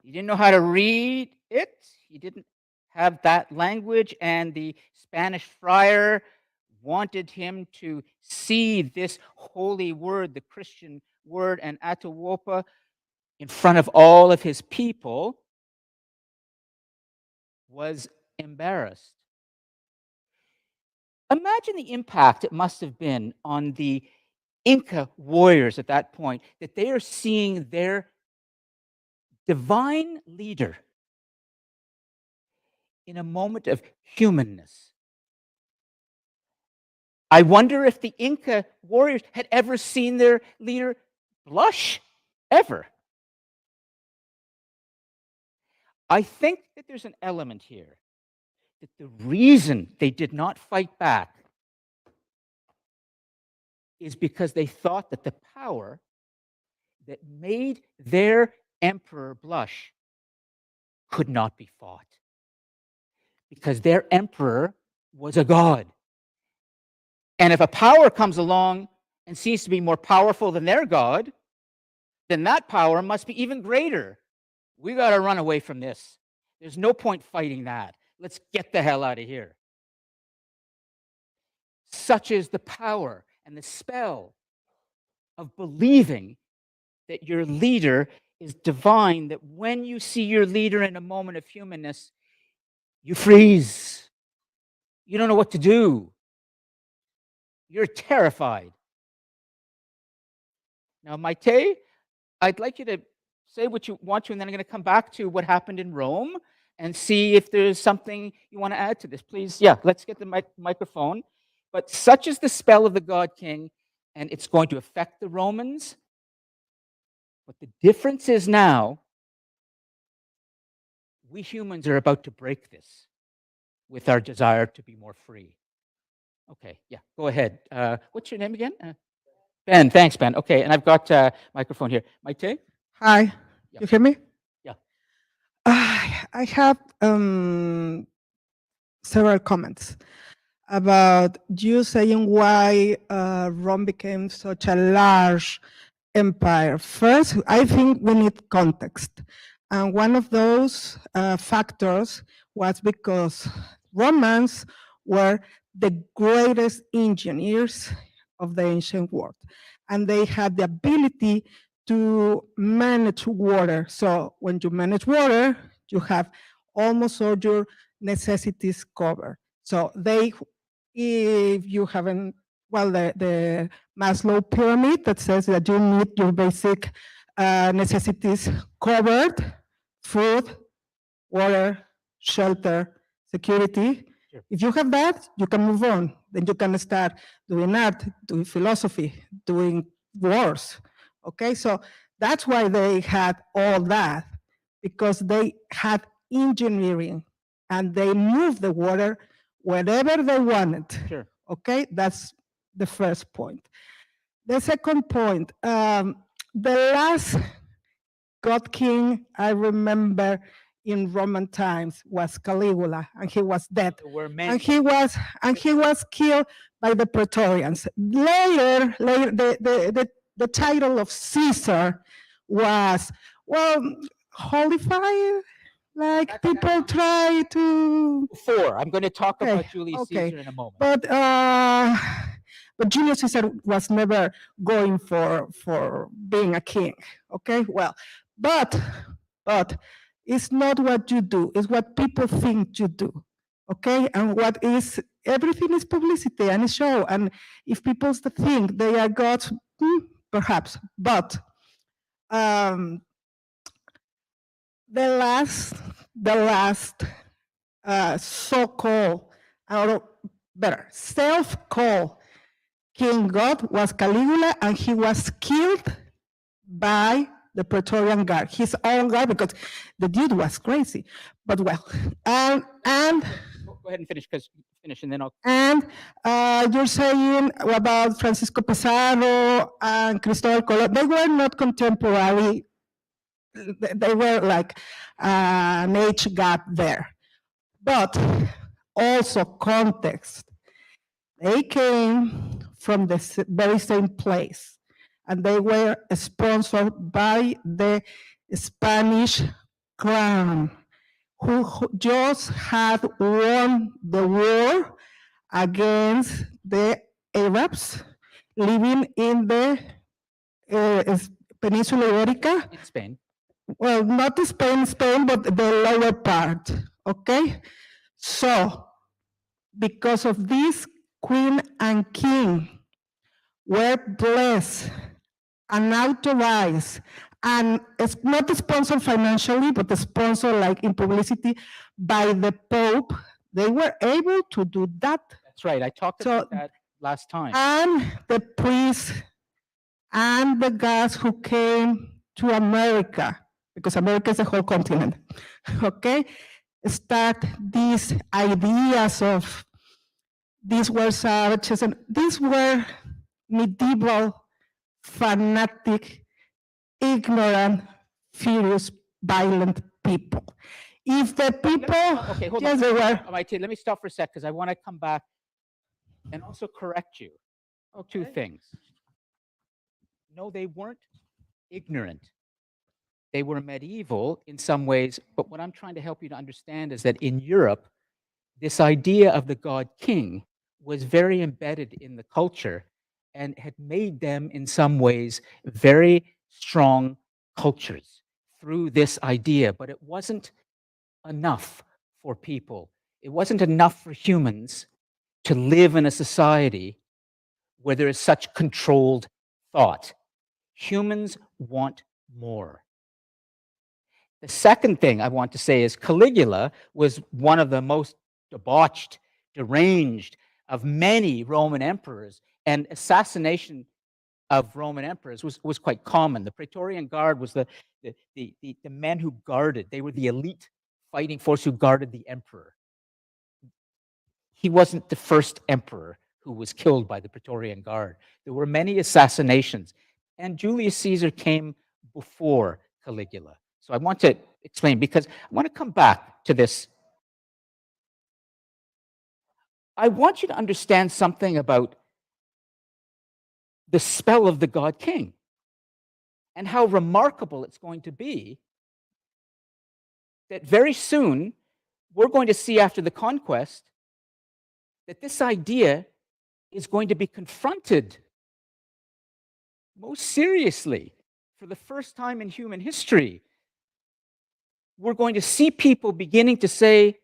He didn't know how to read it. He didn't have that language, and the Spanish friar wanted him to see this holy word, the Christian word, and Atahualpa in front of all of his people was embarrassed. Imagine the impact it must have been on the Inca warriors at that point, that they are seeing their divine leader in a moment of humanness. I wonder if the Inca warriors had ever seen their leader blush, ever. I think that there's an element here that the reason they did not fight back is because they thought that the power that made their emperor blush could not be fought. Because their emperor was a god. And if a power comes along and seems to be more powerful than their god, then that power must be even greater. We got to run away from this. There's no point fighting that. Let's get the hell out of here. Such is the power and the spell of believing that your leader is divine, that when you see your leader in a moment of humanness, you freeze. You don't know what to do. You're terrified. Now, Maite, I'd like you to say what you want to, and then I'm going to come back to what happened in Rome and see if there's something you want to add to this. Please, yeah, let's get the microphone. But such is the spell of the God King, and it's going to affect the Romans. But the difference is now, we humans are about to break this with our desire to be more free. Okay, yeah, go ahead. What's your name again? Ben, thanks, Ben. Okay, and I've got microphone here. Maite? Hi, Yeah. you hear me? Yeah. I have several comments about you saying why Rome became such a large empire. First, I think we need context. And one of those factors was because Romans were the greatest engineers of the ancient world. And they had the ability to manage water. So when you manage water, you have almost all your necessities covered. So they, if you haven't, well, the Maslow pyramid that says that you need your basic necessities covered, food, water, shelter, security. Sure. If you have that, you can move on. Then you can start doing art, doing philosophy, doing wars. Okay, so that's why they had all that, because they had engineering and they moved the water wherever they wanted. Sure. Okay, that's the first point. The second point, the last God King I remember in Roman times was Caligula, and he was dead. There were And many. he was killed by the Praetorians. Later, the title of Caesar was, well, holy fire. Like That's people try to, Before, I'm going to talk Okay, about Julius okay. Caesar in a moment. but Julius Caesar was never going for being a king. Okay, well, but it's not what you do, it's what people think you do. Okay, and what is, everything is publicity and a show, and if people think they are gods, perhaps, but the last so-called, or better, self-called king god was Caligula, and he was killed by the Praetorian Guard, his own guard, because the dude was crazy. But well, and Go ahead and finish, and then I'll. and you're saying about Francisco Pizarro and Cristobal Colon, they were not contemporary. They were like an age gap there. But also context. They came from the very same place, and they were sponsored by the Spanish crown, who just had won the war against the Arabs living in the Peninsula Iberica. In Spain. Well, not Spain, but the lower part, okay? So, because of this, queen and king were blessed and authorized, and it's not sponsored financially, but sponsored like in publicity by the Pope. They were able to do that. That's right. I talked So- about that last time. And the priests and the guys who came to America, because America is a whole continent, okay, start these ideas of these were savages, and these were medieval, fanatic, ignorant, furious, violent people. If the people, Okay, hold yes, on. they were. Let me stop for a sec because I want to come back and also correct you. Two things. No, they weren't ignorant. They were medieval in some ways, but what I'm trying to help you to understand is that in Europe, this idea of the god king was very embedded in the culture and had made them in some ways very strong cultures through this idea, but it wasn't enough for people. It wasn't enough for humans to live in a society where there is such controlled thought. Humans want more. The second thing I want to say is Caligula was one of the most debauched, deranged of many Roman emperors, and assassination of Roman emperors was quite common. The Praetorian Guard was the men who guarded. They were the elite fighting force who guarded the emperor. He wasn't the first emperor who was killed by the Praetorian Guard. There were many assassinations, and Julius Caesar came before Caligula. So I want to explain, because I want to come back to this. I want you to understand something about the spell of the god king and how remarkable it's going to be that very soon we're going to see after the conquest that this idea is going to be confronted most seriously for the first time in human history. We're going to see people beginning to say,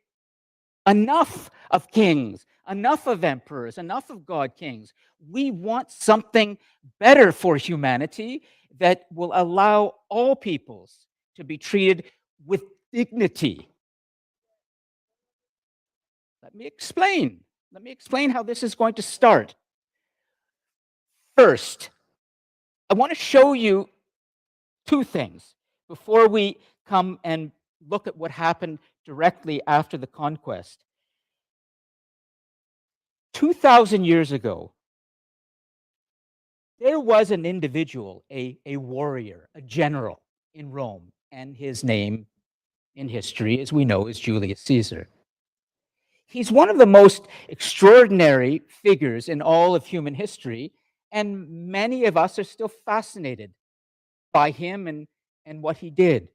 enough of kings, enough of emperors, enough of god kings. We want something better for humanity that will allow all peoples to be treated with dignity. Let me explain. Let me explain how this is going to start. First, I want to show you two things before we come and look at what happened directly after the conquest. 2,000 years ago, there was an individual, a warrior, a general in Rome, and his name in history, as we know, is Julius Caesar. He's one of the most extraordinary figures in all of human history, and many of us are still fascinated by him and what he did.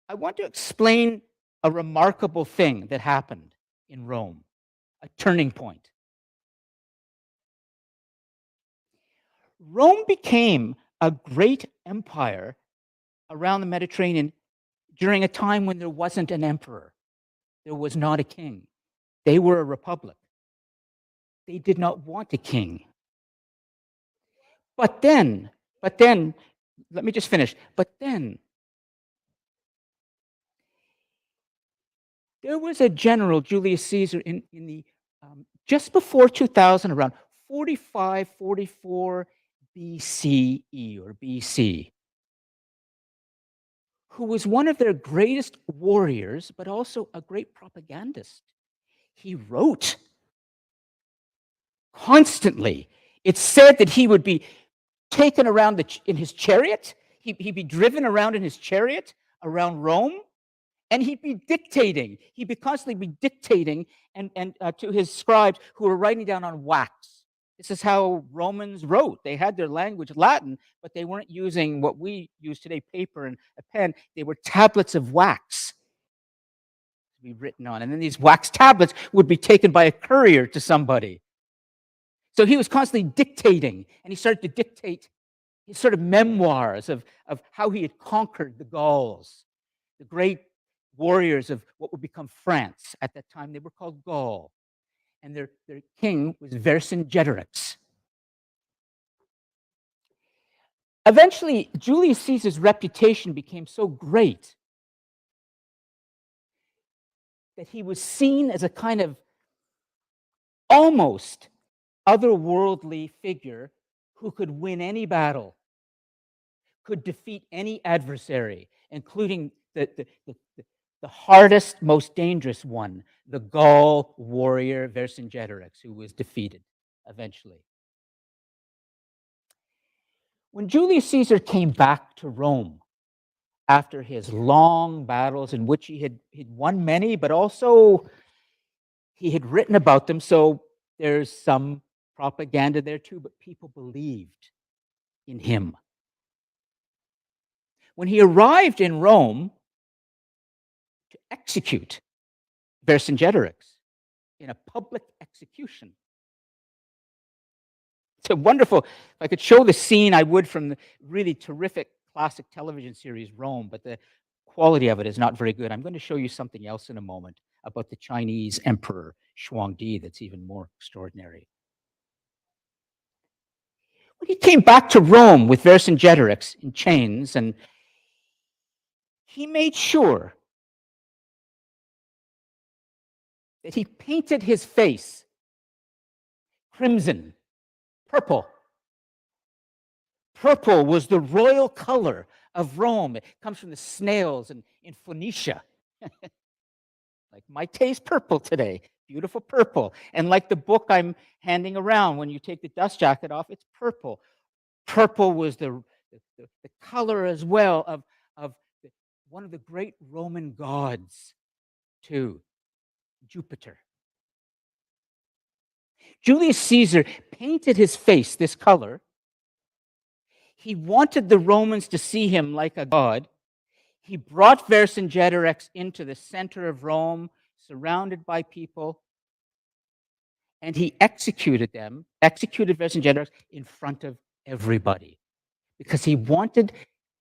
I want to explain a remarkable thing that happened in Rome, a turning point. Rome became a great empire around the Mediterranean during a time when there wasn't an emperor. There was not a king. They were a republic. They did not want a king. But then, let me just finish. But then, there was a general, Julius Caesar, in the just before 2000, around 45, 44 BCE or BC, who was one of their greatest warriors, but also a great propagandist. He wrote constantly. It's said that he would be taken around in his chariot. He'd be driven around in his chariot around Rome, and he'd be dictating. He'd be constantly be dictating and to his scribes who were writing down on wax. This is how Romans wrote. They had their language, Latin, but they weren't using what we use today, paper and a pen. They were tablets of wax. to be written on. And then these wax tablets would be taken by a courier to somebody. So he was constantly dictating, and he started to dictate his sort of memoirs of how he had conquered the Gauls, the great warriors of what would become France. At that time, they were called Gaul. And their king was Vercingetorix. Eventually, Julius Caesar's reputation became so great that he was seen as a kind of almost otherworldly figure who could win any battle, could defeat any adversary, including the hardest, most dangerous one, the Gaul warrior Vercingetorix, who was defeated eventually. When Julius Caesar came back to Rome after his long battles in which he'd won many, but also he had written about them, so there's some propaganda there too, but people believed in him. When he arrived in Rome to execute Vercingetorix in a public execution, it's a wonderful, if I could show the scene, I would, from the really terrific classic television series Rome, but the quality of it is not very good. I'm going to show you something else in a moment about the Chinese emperor Shuangdi that's even more extraordinary. When he came back to Rome with Vercingetorix in chains, and he made sure that he painted his face crimson, purple. Purple was the royal color of Rome. It comes from the snails in Phoenicia. Like my taste purple today, beautiful purple. And like the book I'm handing around, when you take the dust jacket off, it's purple. Purple was the color as well of one of the great Roman gods, too, Jupiter. Julius Caesar painted his face this color. He wanted the Romans to see him like a god. He brought Vercingetorix into the center of Rome, surrounded by people, and he executed Vercingetorix in front of everybody, because he wanted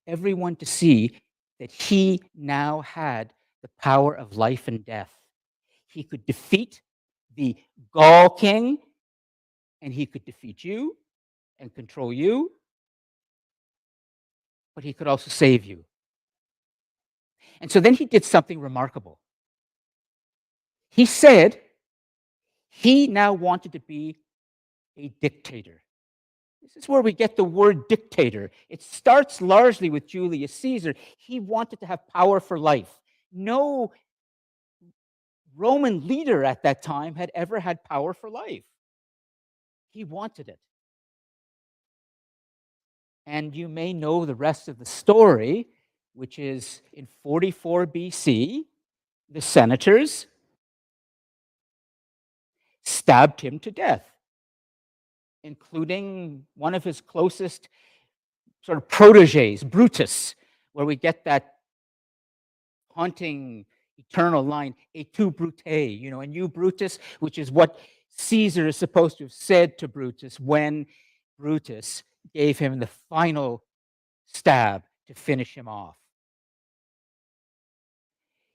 everyone to see that he now had the power of life and death. He could defeat the Gaul king, and he could defeat you and control you, but he could also save you. And so then he did something remarkable. He said he now wanted to be a dictator. This is where we get the word dictator. It starts largely with Julius Caesar. He wanted to have power for life. No Roman leader at that time had ever had power for life. He wanted it. And you may know the rest of the story, which is in 44 BC, the senators stabbed him to death, including one of his closest sort of proteges, Brutus, where we get that haunting eternal line, et tu, Brute, and you, Brutus, which is what Caesar is supposed to have said to Brutus when Brutus gave him the final stab to finish him off.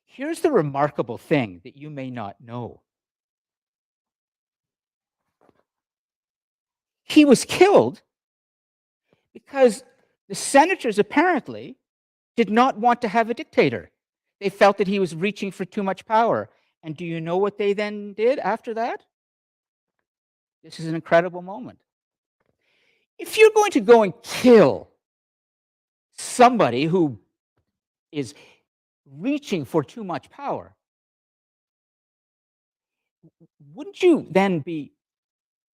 Here's the remarkable thing that you may not know. He was killed because the senators apparently did not want to have a dictator. They felt that he was reaching for too much power. And do you know what they then did after that? This is an incredible moment. If you're going to go and kill somebody who is reaching for too much power, wouldn't you then be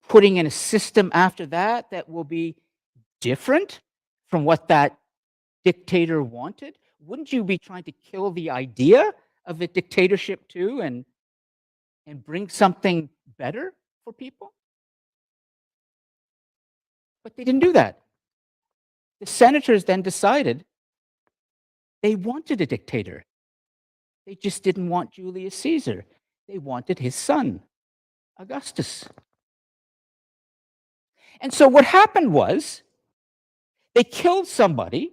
putting in a system after that that will be different from what that dictator wanted? Wouldn't you be trying to kill the idea of a dictatorship too and bring something better for people? But they didn't do that. The senators then decided they wanted a dictator. They just didn't want Julius Caesar. They wanted his son, Augustus. And so what happened was they killed somebody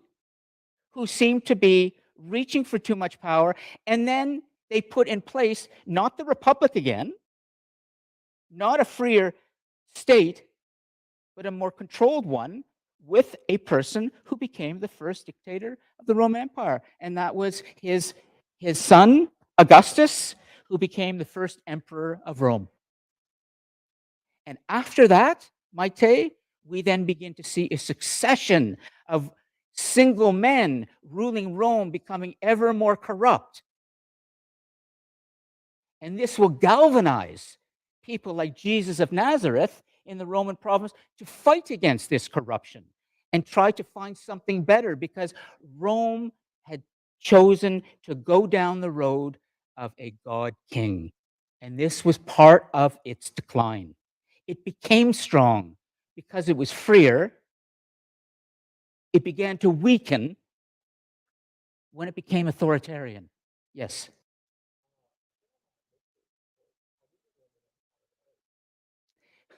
who seemed to be reaching for too much power, and then they put in place not the republic again, not a freer state, but a more controlled one with a person who became the first dictator of the Roman Empire. And that was his son, Augustus, who became the first emperor of Rome. And after that, Maite, we then begin to see a succession of single men ruling Rome, becoming ever more corrupt. And this will galvanize people like Jesus of Nazareth in the Roman province to fight against this corruption and try to find something better, because Rome had chosen to go down the road of a God king. And this was part of its decline. It became strong because it was freer. It began to weaken when it became authoritarian. Yes.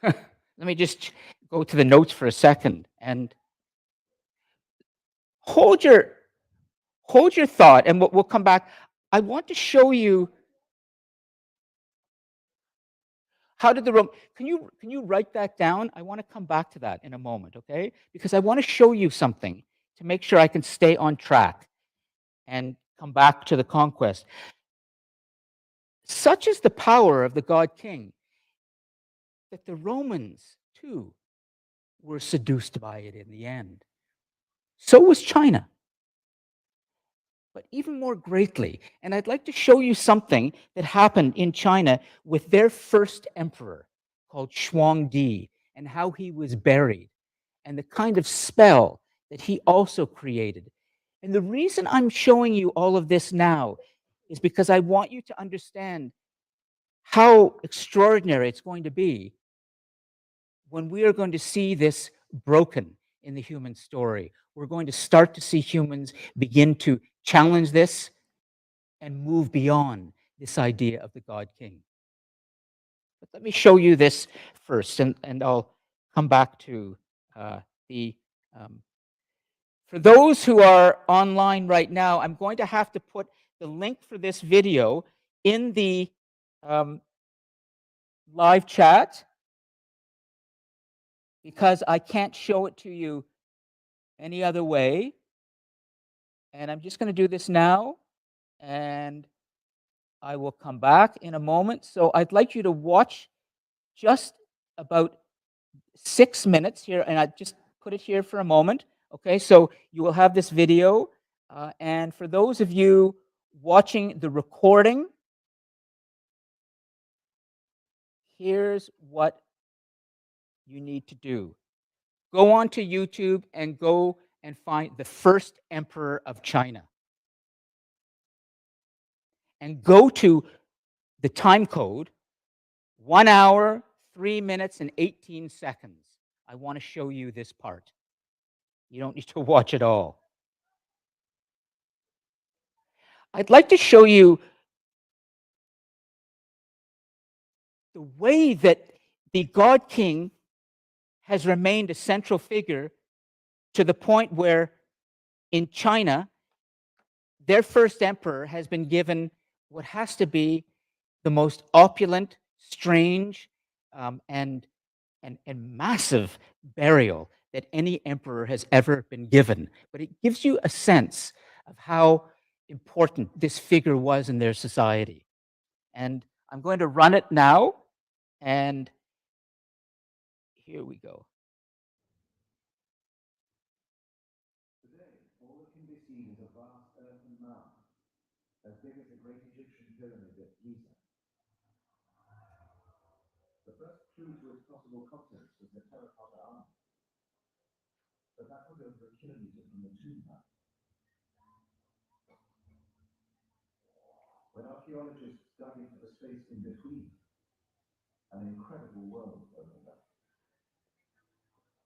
Let me just go to the notes for a second and hold your thought, and we'll come back. I want to show you how did the Rome. Can you write that down? I want to come back to that in a moment, okay? Because I want to show you something to make sure I can stay on track and come back to the conquest. Such is the power of the God King that the Romans too were seduced by it in the end. So was China. But even more greatly, and I'd like to show you something that happened in China with their first emperor called Shuangdi, and how he was buried, and the kind of spell that he also created. And the reason I'm showing you all of this now is because I want you to understand how extraordinary it's going to be when we are going to see this broken in the human story. We're going to start to see humans begin to challenge this and move beyond this idea of the God King. But let me show you this first, and I'll come back to the. For those who are online right now, I'm going to have to put the link for this video in the live chat, because I can't show it to you any other way. And I'm just going to do this now, and I will come back in a moment. So I'd like you to watch just about 6 minutes here, and I just put it here for a moment. Okay, so you will have this video. And for those of you watching the recording, here's what you need to do. Go onto YouTube and go and find the first emperor of China. And go to the time code, 1 hour, 3 minutes, and 18 seconds. I want to show you this part. You don't need to watch it all. I'd like to show you the way that the God King has remained a central figure, to the point where in China, their first emperor has been given what has to be the most opulent, strange, and massive burial that any emperor has ever been given. But it gives you a sense of how important this figure was in their society. And I'm going to run it now, and here we go. Today, all that can be seen is a vast earthen mound, as big as the great Egyptian pyramid at Giza. The first clue to its possible contents was the terracotta arm, but that was over a kilometer from the tomb height. When archaeologists dug into the space in between, an incredible world opened up.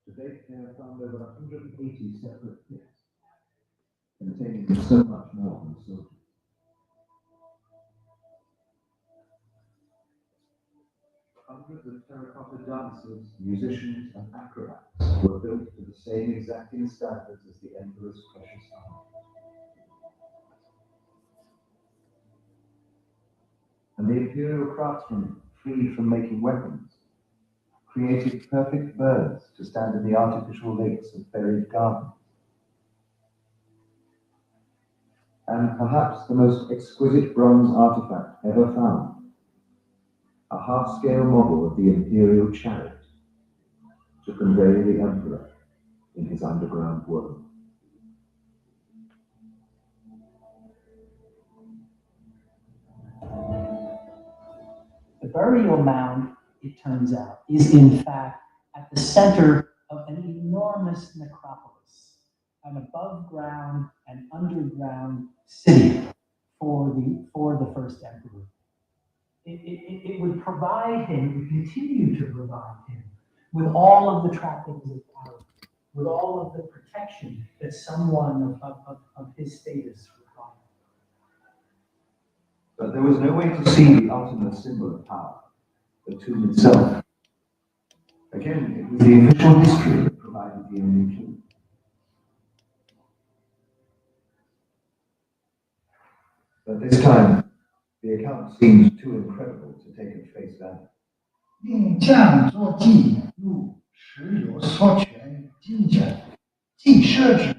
To date, they have found over 180 separate pits, containing so much more than silver. Hundreds of terracotta dancers, musicians, and acrobats were built to the same exacting standards as the emperor's precious art. And the imperial craftsmen, freed from making weapons, created perfect birds to stand in the artificial lakes of buried gardens. And perhaps the most exquisite bronze artifact ever found, a half-scale model of the imperial chariot to convey the emperor in his underground world. The burial mound, it turns out, is in fact at the center of an enormous necropolis, an above ground and underground city for the first emperor. It would provide him, it would continue to provide him with all of the trappings of power, with all of the protection that someone of his status required. But there was no way to see the ultimate symbol of power, the tomb itself. Again, it was the official history that provided the only clue. But this time, the account seemed too incredible to take at face value. 令将作记录时有所权进者，既设置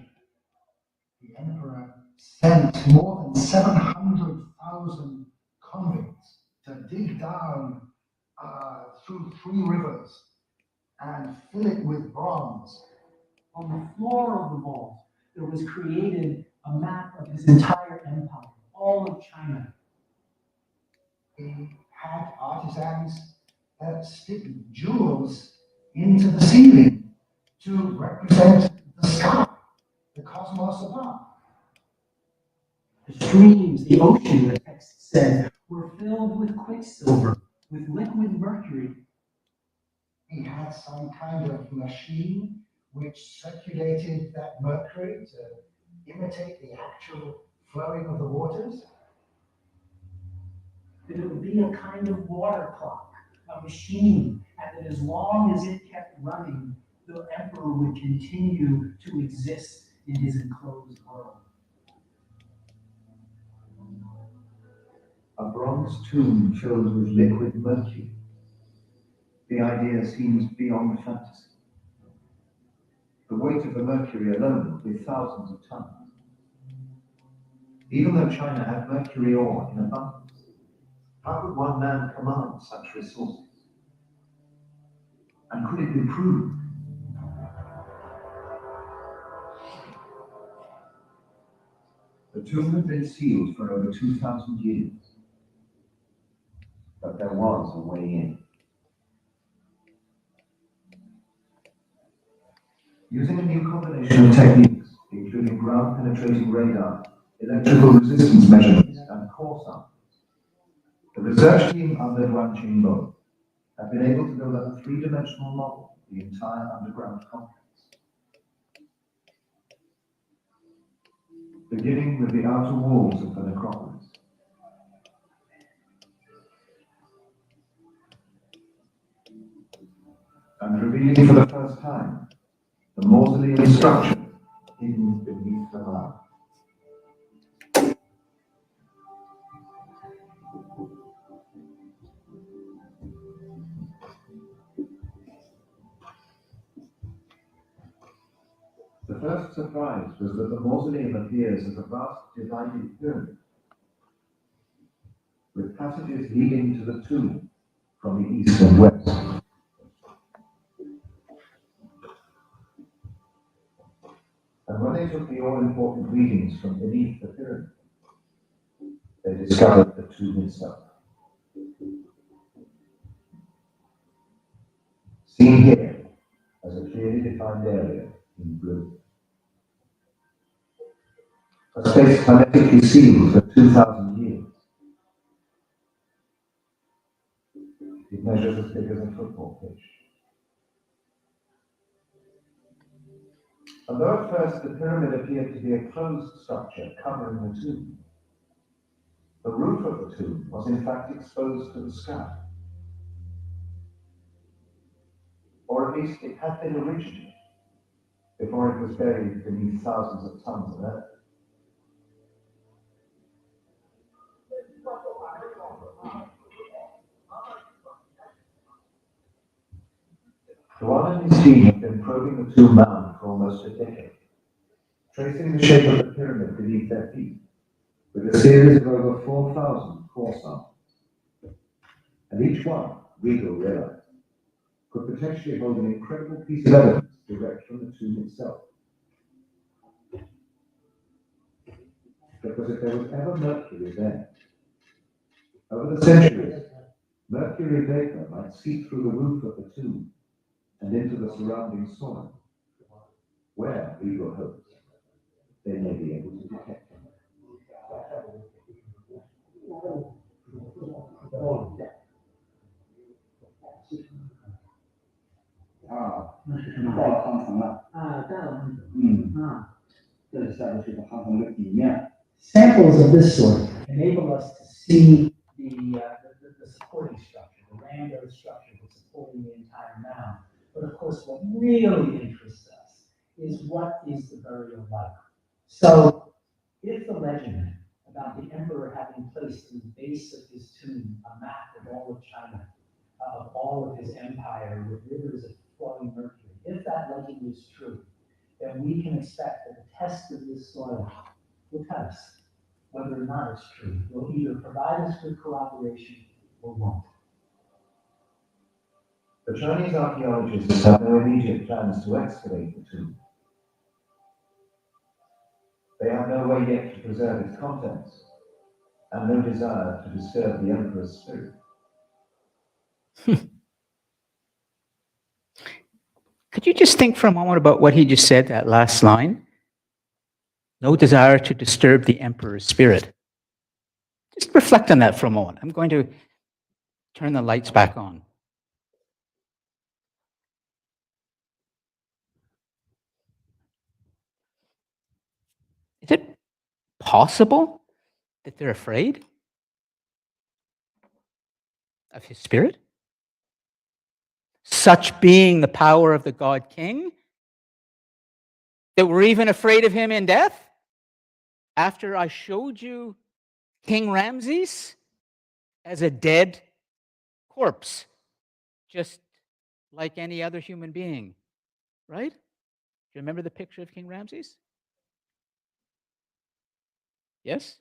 The emperor sent more than 700,000 convicts to dig down through 3 rivers and fill it with bronze. On the floor of the vault, there was created a map of his entire empire, all of China. He had artisans stick jewels into the ceiling to represent the sky, the cosmos above. The streams, the ocean, the text said, were filled with quicksilver, with liquid mercury. He had some kind of machine which circulated that mercury to imitate the actual flowing of the waters. That it would be a kind of water clock, a machine, and that as long as it kept running, the emperor would continue to exist in his enclosed world. A bronze tomb filled with liquid mercury. The idea seems beyond fantasy. The weight of the mercury alone would be thousands of tons. Even though China had mercury ore in abundance, how could one man command such resources? And could it be proved? The tomb had been sealed for over 2,000 years, but there was a way in. Using a new combination of techniques, including ground-penetrating radar, electrical resistance measurements, and core samples, the research team under Wang Qingbo have been able to build up a 3-dimensional model of the entire underground complex. Beginning with the outer walls of the necropolis. And revealing for the first time the mausoleum structure hidden beneath the lava. The first surprise was that the mausoleum appears as a vast divided pyramid, with passages leading to the tomb from the east and west. And when they took the all-important readings from beneath the pyramid, they discovered the tomb itself. Seen here as a clearly defined area in blue. A space hermetically sealed for 2,000 years. It measures as big as a football pitch. Although at first the pyramid appeared to be a closed structure covering the tomb, the roof of the tomb was in fact exposed to the sky. at least it had been originally, before it was buried beneath thousands of tons of earth. Yuan and his team have been probing the tomb mound for almost a decade, tracing the shape of the pyramid beneath their feet, with a series of over 4,000 core samples. And each one, Riegel realized, could potentially hold an incredible piece of evidence direct from the tomb itself. Because if there was ever mercury there, over the centuries, mercury vapor might seep through the roof of the tomb and into the surrounding soil, where, Riegel hopes, they may be able to detect it. 那是什么？到汤层了。到了汤层。这下面是个汤层的底面。Samples of this sort enable us to see the supporting structure, the random structure that's supporting the entire mound. But of course, what really interests us is what is the burial like. So, if the legend about the emperor having placed in the base of his tomb a map of all of China, of all of his empire with rivers of flowing mercury, if that legend is true, then we can expect that the test of this soil will tell us whether or not it's true. Will either provide us with corroboration or won't. The Chinese archaeologists have no immediate plans to excavate the tomb. They have no way yet to preserve its contents, and no desire to disturb the emperor's spirit. Could you just think for a moment about what he just said, that last line? No desire to disturb the emperor's spirit. Just reflect on that for a moment. I'm going to turn the lights back on. Is it possible that they're afraid of his spirit? Such being the power of the God King, that we're even afraid of him in death? After I showed you King Ramses as a dead corpse, just like any other human being, right? Do you remember the picture of King Ramses? Yes?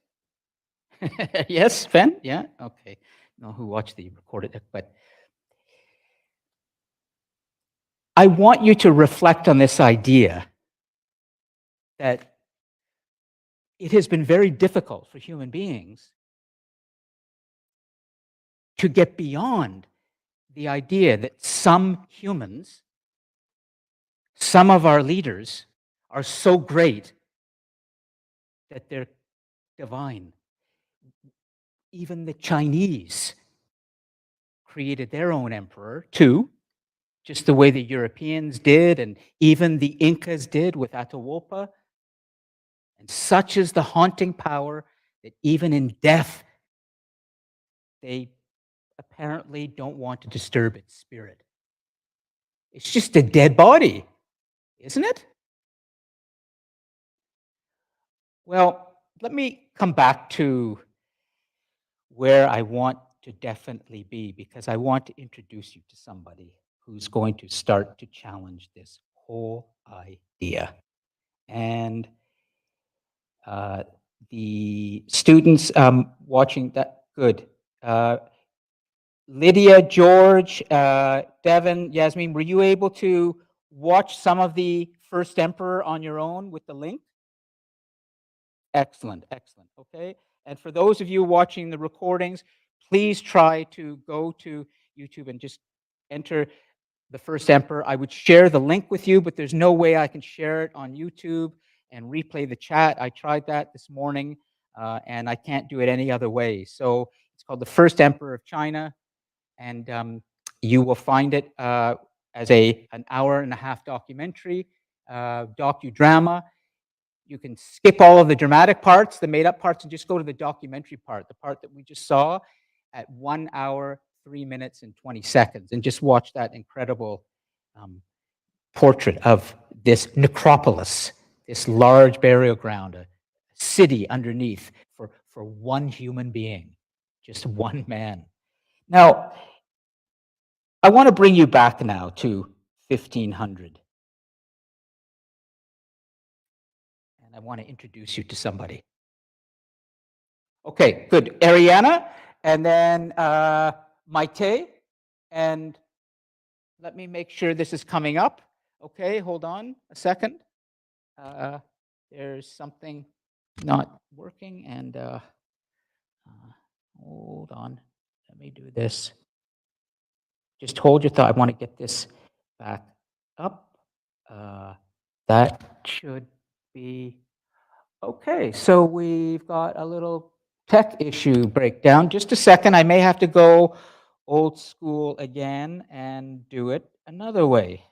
Yes, Sven? Yeah? Okay. No, who watched the recorded, but I want you to reflect on this idea that it has been very difficult for human beings to get beyond the idea that some humans, some of our leaders, are so great that they're divine. Even the Chinese created their own emperor too, just the way the Europeans did, and even the Incas did with Atahualpa. And such is the haunting power that even in death, they apparently don't want to disturb its spirit. It's just a dead body, isn't it? Well, let me come back to where I want to definitely be, because I want to introduce you to somebody who's going to start to challenge this whole idea. And the students watching that, good. Lydia, George, Devin, Yasmin, were you able to watch some of the First Emperor on your own with the link? Excellent, excellent, okay. And for those of you watching the recordings, please try to go to YouTube and just enter the First Emperor. I would share the link with you, but there's no way I can share it on YouTube and replay the chat. I tried that this morning, and I can't do it any other way. So it's called The First Emperor of China, and you will find it as an hour-and-a-half documentary, docudrama. You can skip all of the dramatic parts, the made-up parts, and just go to the documentary part, the part that we just saw, at 1 hour, 3 minutes, and 20 seconds, and just watch that incredible portrait of this necropolis, this large burial ground, a city underneath for one human being, just one man. Now, I want to bring you back now to 1500. And I want to introduce you to somebody. Okay, good. Ariana, and then Maite, and let me make sure this is coming up. Okay, hold on a second. There's something not working, and hold on. Let me do this. Just hold your thought. I want to get this back up. That should be okay. So we've got a little tech issue breakdown. Just a second. I may have to go old school again and do it another way.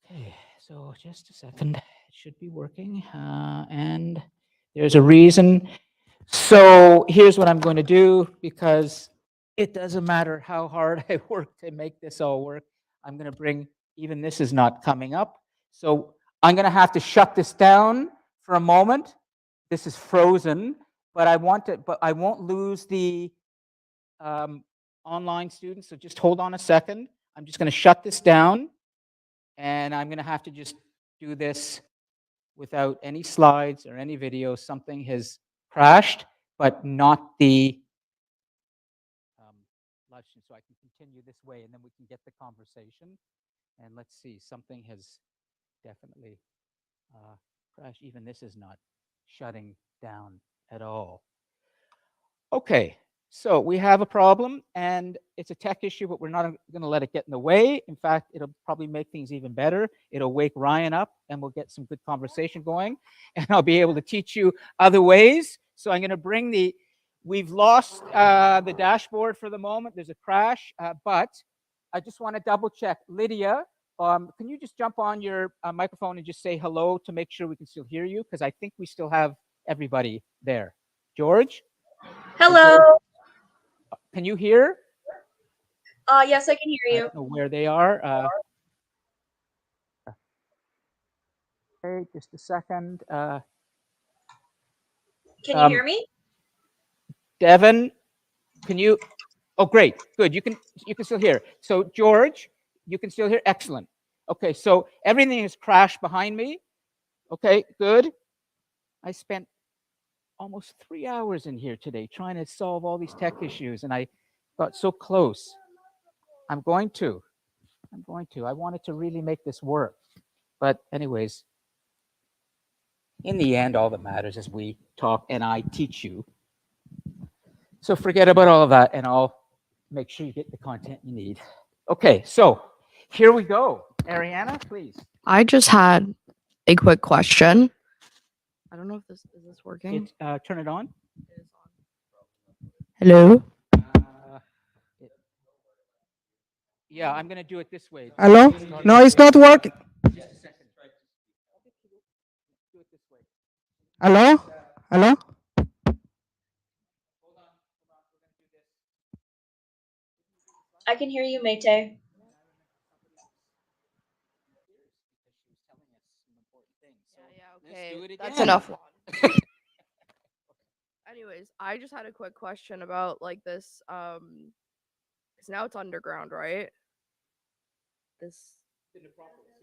Okay, so just a second. It should be working. And there's a reason. So here's what I'm going to do, because it doesn't matter how hard I work to make this all work. I'm going to bring, even this is not coming up. So I'm going to have to shut this down for a moment. This is frozen, but I won't lose the online students. So just hold on a second. I'm just going to shut this down, and I'm going to have to just do this without any slides or any video. Something has crashed, but not the live stream. So I can continue this way, and then we can get the conversation. And let's see, something has definitely crashed. Even this is not shutting down at all. Okay, so we have a problem, and it's a tech issue, but we're not going to let it get in the way. In fact, it'll probably make things even better. It'll wake Ryan up, and we'll get some good conversation going, and I'll be able to teach you other ways. So I'm going to bring the, we've lost the dashboard for the moment. There's a crash, but I just want to double check. Lydia, can you just jump on your microphone and just say hello to make sure we can still hear you? Because I think we still have everybody there. George? Hello. Can you hear? Yes, I can hear I you. don't know where they are. Okay, just a second. Can you hear me? Devin, can you? Oh, great, good. You can still hear. So George, you can still hear. Excellent. Okay, so everything has crashed behind me. Okay, good. I spent almost 3 hours in here today trying to solve all these tech issues, and I got so close. I'm going to. I wanted to really make this work. But anyways, in the end, all that matters is we talk and I teach you. So forget about all of that, and I'll make sure you get the content you need. Okay, so here we go. Ariana, please. I just had a quick question. I don't know if this is working. Turn it on. Hello? Yeah, I'm going to do it this way. Hello? No, it's not working. Just a second. Do it this way. Hello? Hello? I can hear you, Mayte. Okay, that's enough. Anyways, I just had a quick question about like this, because now it's underground, right? This,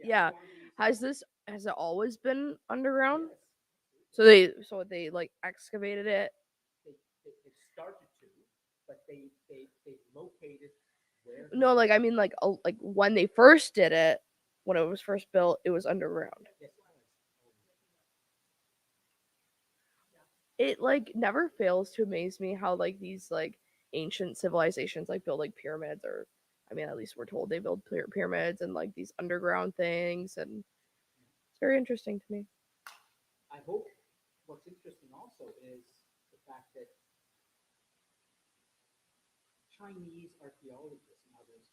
yeah. Has it always been underground? So they like excavated it. They started to, but they located where. No, like I mean, like when they first did it, when it was first built, it was underground. It like never fails to amaze me how like these like ancient civilizations like build like pyramids, or I mean at least we're told they build pyramids and like these underground things, and it's very interesting to me. I hope what's interesting also is the fact that Chinese archaeologists and others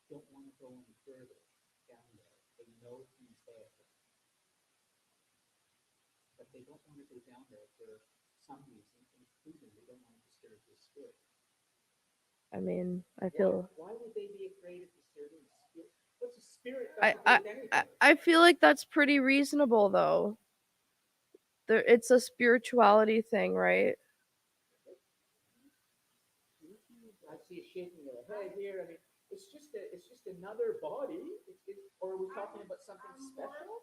don't want to go any further down there. They know he's there, but they don't want to go down there for some reason, including they don't want to disturb his spirit. I mean, I feel Why would they be afraid of the What's a spirit I, got to do I, with anything? I feel like that's pretty reasonable though. It's a spirituality thing, right? I see you shaking your head here. I mean, it's just another body. Or are we talking about something special?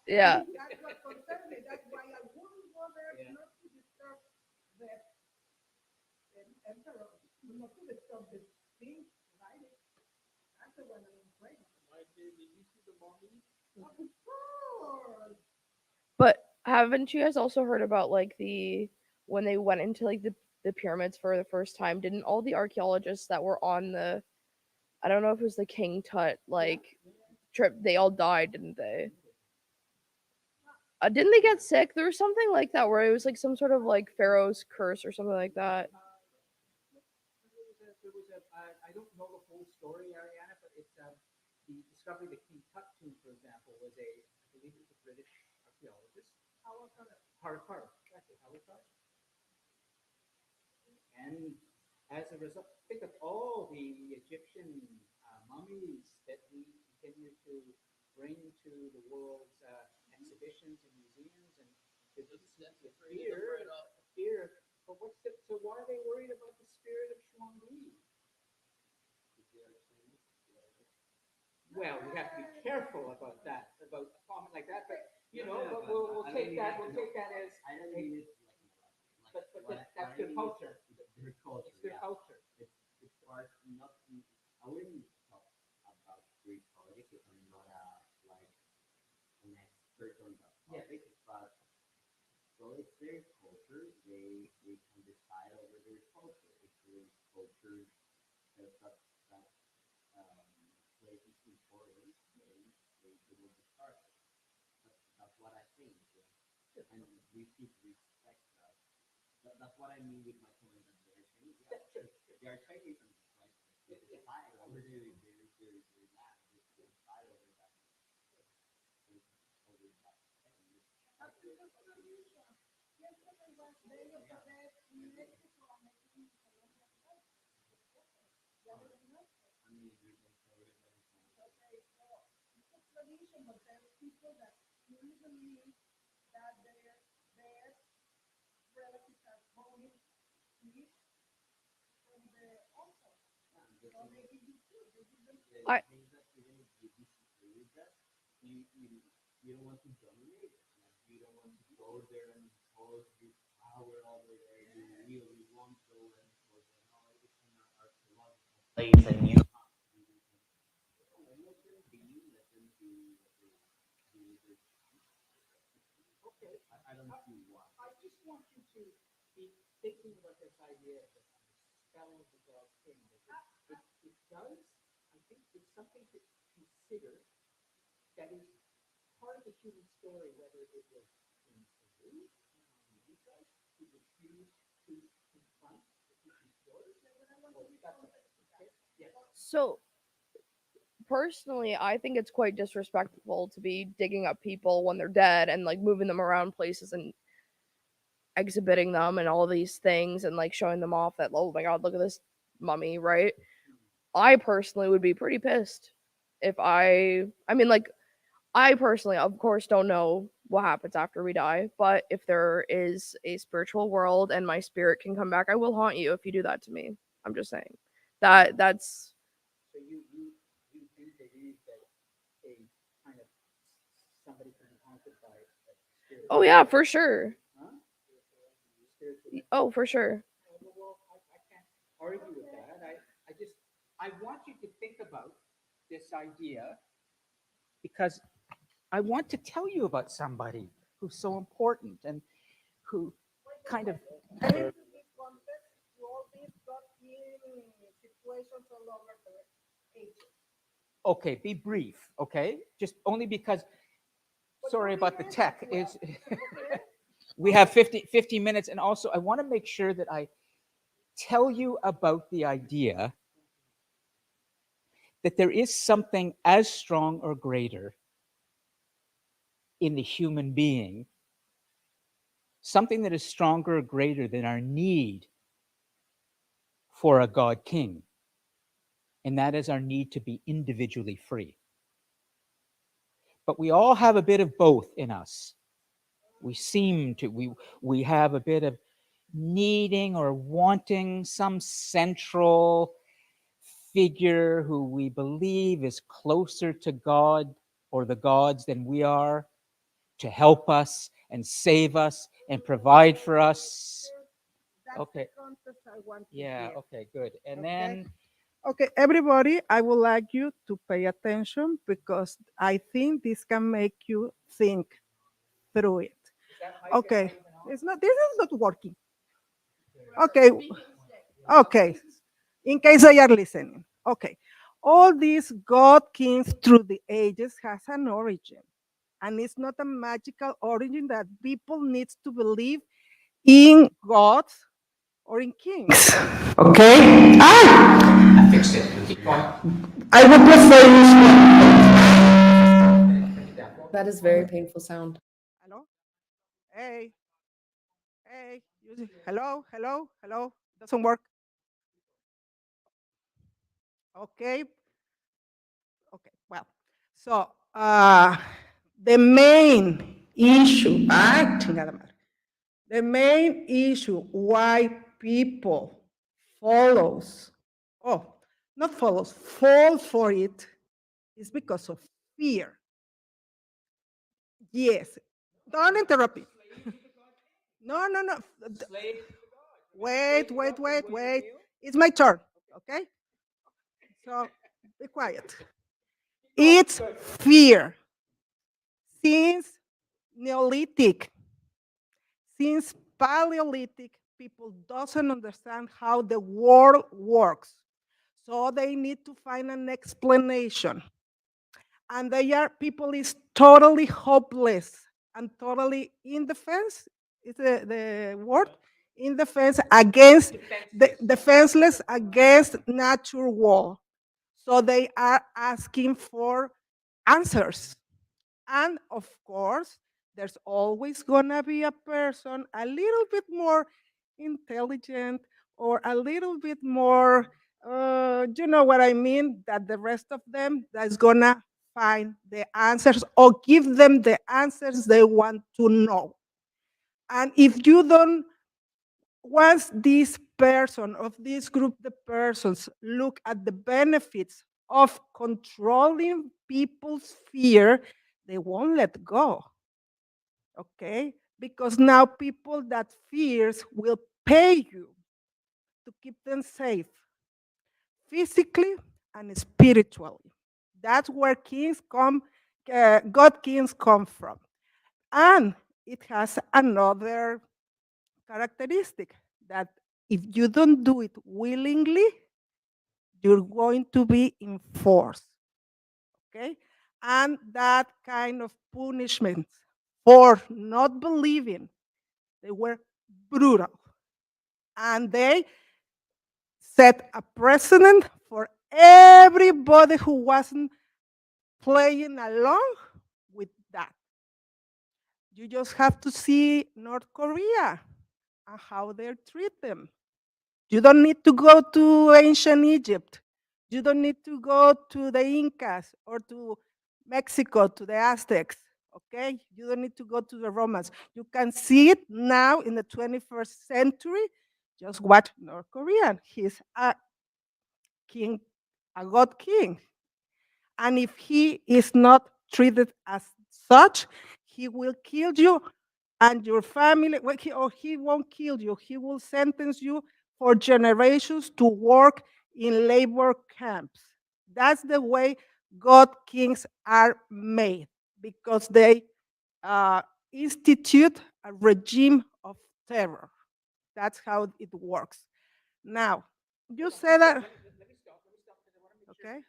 Yeah. But haven't you guys also heard about like when they went into like the pyramids for the first time, didn't all the archaeologists that were on I don't know if it was the King Tut like trip, they all died, didn't they? Didn't they get sick? There was something like that where it was like some sort of like Pharaoh's curse or something like that. I don't know the whole story, Ariana, but it's the discovery of the King Tut tomb, for example, was I believe it was a British archaeologist. Howard Carter. Exactly, Howard Carter. And as a result, think of all the Egyptian mummies that we continue to bring to the world's exhibitions and museums, and the fear. But so why are they worried about the spirit of Shuangdi? Well, we have to be careful about that, about a comment like that. But but we'll take that. We'll take that as. But that's their culture. It's their culture. It's part not. I wouldn't talk about Greek politics if I'm not like an expert on that topic. But so it's their culture. They can decide over their culture. If their culture says that place is important, they will discard it. That's what I think. And we should respect that. That's what I mean with my comment that they are Chinese. Yeah, they are Chinese, and like they decide over their land. They decide over that. I You don't want to dominate. You don't want to go there and impose your power over there. You really want to go and impose it. No, it's an archaeological place, and you have to let them be. Okay. I don't see why. I just want you to be thinking about this idea of the spell of the dog king. It does. I think it's something to consider. That is part of the human story, whether it was in Peru, who refused to confront the human story. So personally, I think it's quite disrespectful to be digging up people when they're dead and like moving them around places and exhibiting them and all these things and like showing them off that, oh my god, look at this mummy, right? I personally would be pretty pissed if I mean like I personally of course don't know what happens after we die, but if there is a spiritual world and my spirit can come back, I will haunt you if you do that to me. I'm just saying. That's So you do believe that a kind of somebody can be haunted by a spirit? oh yeah, for sure. Huh? Oh, for sure. Well, I can't argue with that. I want you to think about this idea because I want to tell you about somebody who's so important and who kind of. Okay, be brief, okay? Just only because, sorry about the tech, is we have 50 minutes, and also I want to make sure that I tell you about the idea that there is something as strong or greater in the human being, something that is stronger or greater than our need for a God King. And that is our need to be individually free. But we all have a bit of both in us. We have a bit of needing or wanting some central figure who we believe is closer to God or the gods than we are, to help us and save us and provide for us. Okay. Yeah, okay, good. And then Okay, everybody, I would like you to pay attention because I think this can make you think through it. Okay, this is not working. Okay, okay, in case they are listening. Okay, all these God kings through the ages has an origin. And it's not a magical origin that people need to believe in gods or in kings. Okay? I fixed it. Keep going. I would prefer That is very painful sound. Hello? Hey. Hey. Hello? Hello? Hello? Doesn't work. Okay. Okay. Well, so the main issue, the main issue why people fall for it is because of fear. Yes. Don't interrupt me. No. Wait. It's my turn, okay? So be quiet. It's fear. Since Neolithic, since Paleolithic, people doesn't understand how the world works. So they need to find an explanation. And people is totally hopeless and totally in defense, is the word? In defense against, defenseless against natural war. So they are asking for answers. And of course, there's always gonna be a person a little bit more intelligent or a little bit more, you know what I mean, that the rest of them that's gonna find the answers or give them the answers they want to know. And if you don't, once this person of this group, the persons look at the benefits of controlling people's fear, they won't let go. Okay? Because now people that fears will pay you to keep them safe, physically and spiritually. That's where kings come, God kings come from. And it has another characteristic that if you don't do it willingly, you're going to be enforced. Okay? And that kind of punishment for not believing, they were brutal. And they set a precedent for everybody who wasn't playing along with that. You just have to see North Korea and how they treat them. You don't need to go to ancient Egypt. You don't need to go to the Incas or to Mexico, to the Aztecs. Okay? You don't need to go to the Romans. You can see it now in the 21st century. Just watch North Korea. He's a king, a god king. And if he is not treated as such, he will kill you and your family. Well, he won't kill you. He will sentence you for generations to work in labor camps. That's the way god kings are made, because they institute a regime of terror. That's how it works. Now, you said that. Okay.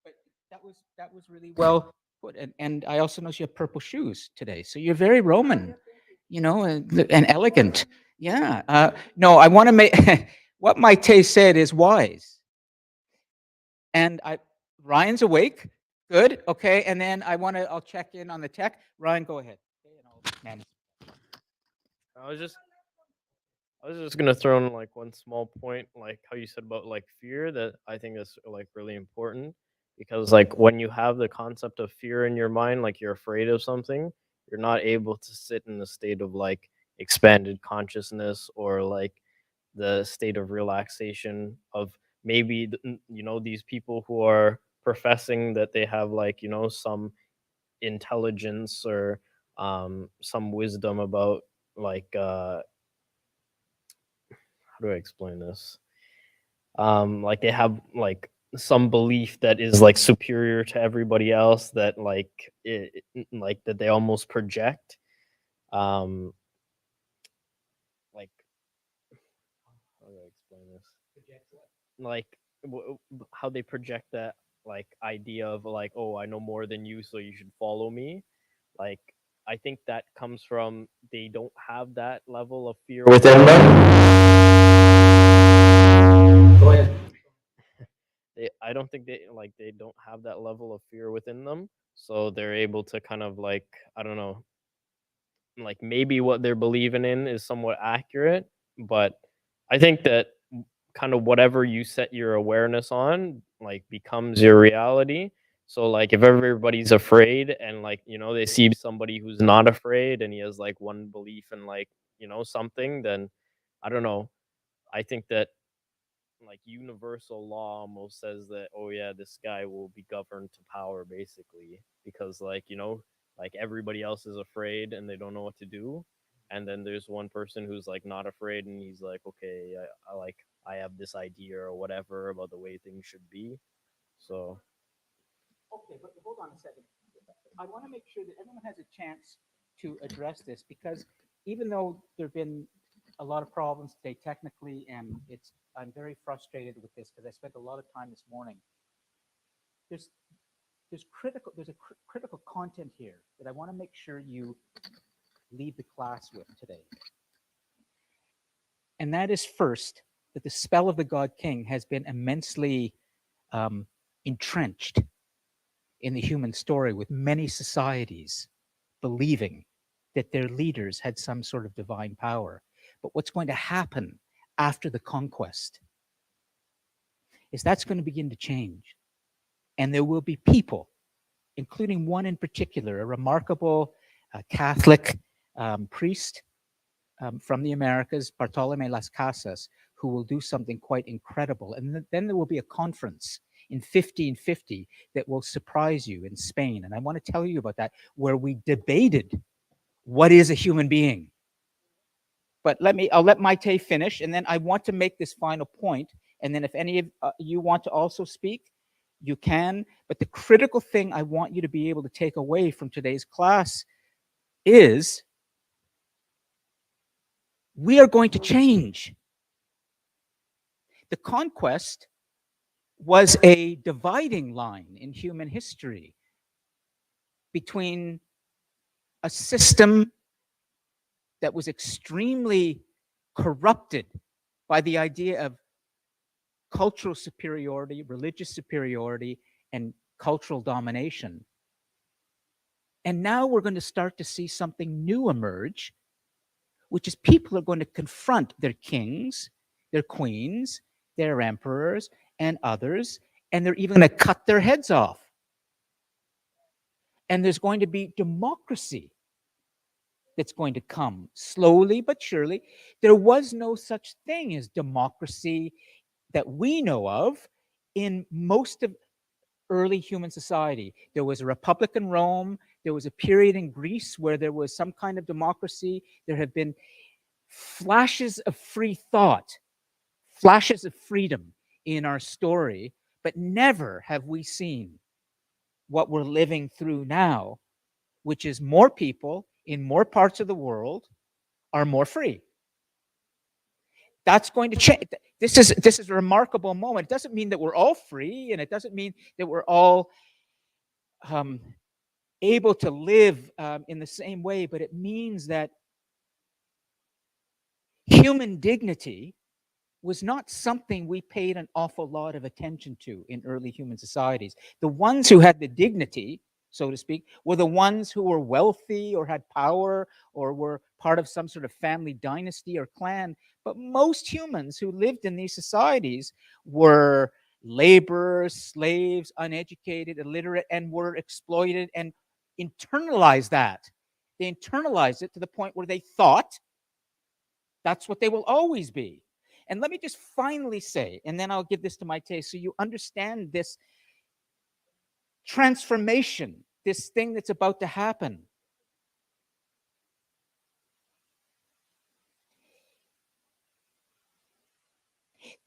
But that was really well put. And I also noticed you have purple shoes today, so you're very Roman, you know, and elegant. Yeah. No, I want to make what Maite said is wise. And Ryan's awake. Good. Okay. And then I'll check in on the tech. Ryan, go ahead. Okay, and I'll manage. I was just I was just gonna throw in like one small point, like how you said about like fear, that I think is like really important, because like when you have the concept of fear in your mind, like you're afraid of something, you're not able to sit in a state of like expanded consciousness, or like the state of relaxation of maybe these people who are professing that they have like some intelligence or some wisdom about like how do I explain this? Like they have like some belief that is like superior to everybody else, that like like that they almost project. Um, like how do I explain this? Like how they project that like idea of like, oh, I know more than you, so you should follow me. Like I think that comes from they don't have that level of fear within them. Go ahead. I don't think they don't have that level of fear within them, so they're able to kind of like, I don't know, like maybe what they're believing in is somewhat accurate, but I think that kind of whatever you set your awareness on like becomes your reality. So like if everybody's afraid and like they see somebody who's not afraid and he has like one belief in like something, then I don't know, I think that like universal law almost says that, oh yeah, this guy will be governed to power basically, because like like everybody else is afraid and they don't know what to do, and then there's one person who's like not afraid and he's like, okay, I have this idea or whatever about the way things should be. So Okay, but hold on a second. I want to make sure that everyone has a chance to address this, because even though there have been a lot of problems today technically, and I'm very frustrated with this because I spent a lot of time this morning. There's critical content here that I want to make sure you leave the class with today. And that is, first, that the spell of the God King has been immensely entrenched in the human story, with many societies believing that their leaders had some sort of divine power. But what's going to happen after the conquest is that's going to begin to change. And there will be people, including one in particular, a remarkable Catholic priest from the Americas, Bartolome Las Casas, who will do something quite incredible. And then there will be a conference in 1550 that will surprise you in Spain. And I want to tell you about that, where we debated what is a human being. But I'll let Maite finish, and then I want to make this final point. And then if any of you want to also speak, you can. But the critical thing I want you to be able to take away from today's class is we are going to change. The conquest was a dividing line in human history between a system that was extremely corrupted by the idea of cultural superiority, religious superiority, and cultural domination. And now we're going to start to see something new emerge, which is people are going to confront their kings, their queens, their emperors, and others, and they're even going to cut their heads off. And there's going to be democracy that's going to come slowly but surely. There was no such thing as democracy that we know of in most of early human society. There was a republic in Rome. There was a period in Greece where there was some kind of democracy. There have been flashes of free thought, flashes of freedom in our story, but never have we seen what we're living through now, which is more people in more parts of the world are more free. That's going to change. This is a remarkable moment. It doesn't mean that we're all free, and it doesn't mean that we're all able to live in the same way, but it means that human dignity was not something we paid an awful lot of attention to in early human societies. The ones who had the dignity, so to speak, were the ones who were wealthy or had power or were part of some sort of family dynasty or clan. But most humans who lived in these societies were laborers, slaves, uneducated, illiterate, and were exploited and internalized that. They internalized it to the point where they thought that's what they will always be. And let me just finally say, and then I'll give this to Maite so you understand this transformation, this thing that's about to happen.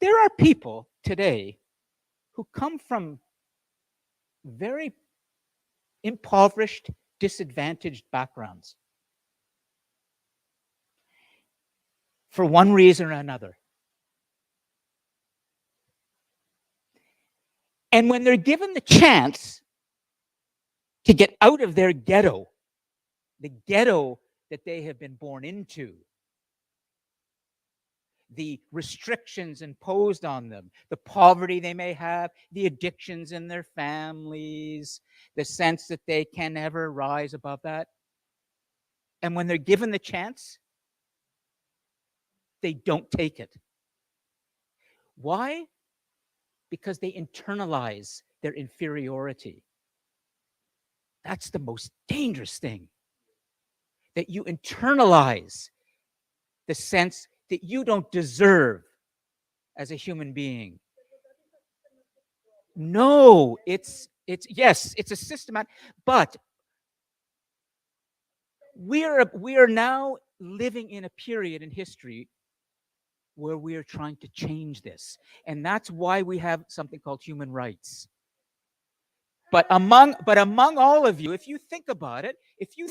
There are people today who come from very impoverished, disadvantaged backgrounds for one reason or another. And when they're given the chance to get out of their ghetto, the ghetto that they have been born into, the restrictions imposed on them, the poverty they may have, the addictions in their families, the sense that they can never rise above that. And when they're given the chance, they don't take it. Why? Because they internalize their inferiority. That's the most dangerous thing. That you internalize the sense that you don't deserve as a human being. No, it's yes, it's a systematic, but we are now living in a period in history where we are trying to change this. And that's why we have something called human rights. But among all of you, if you think about it, if you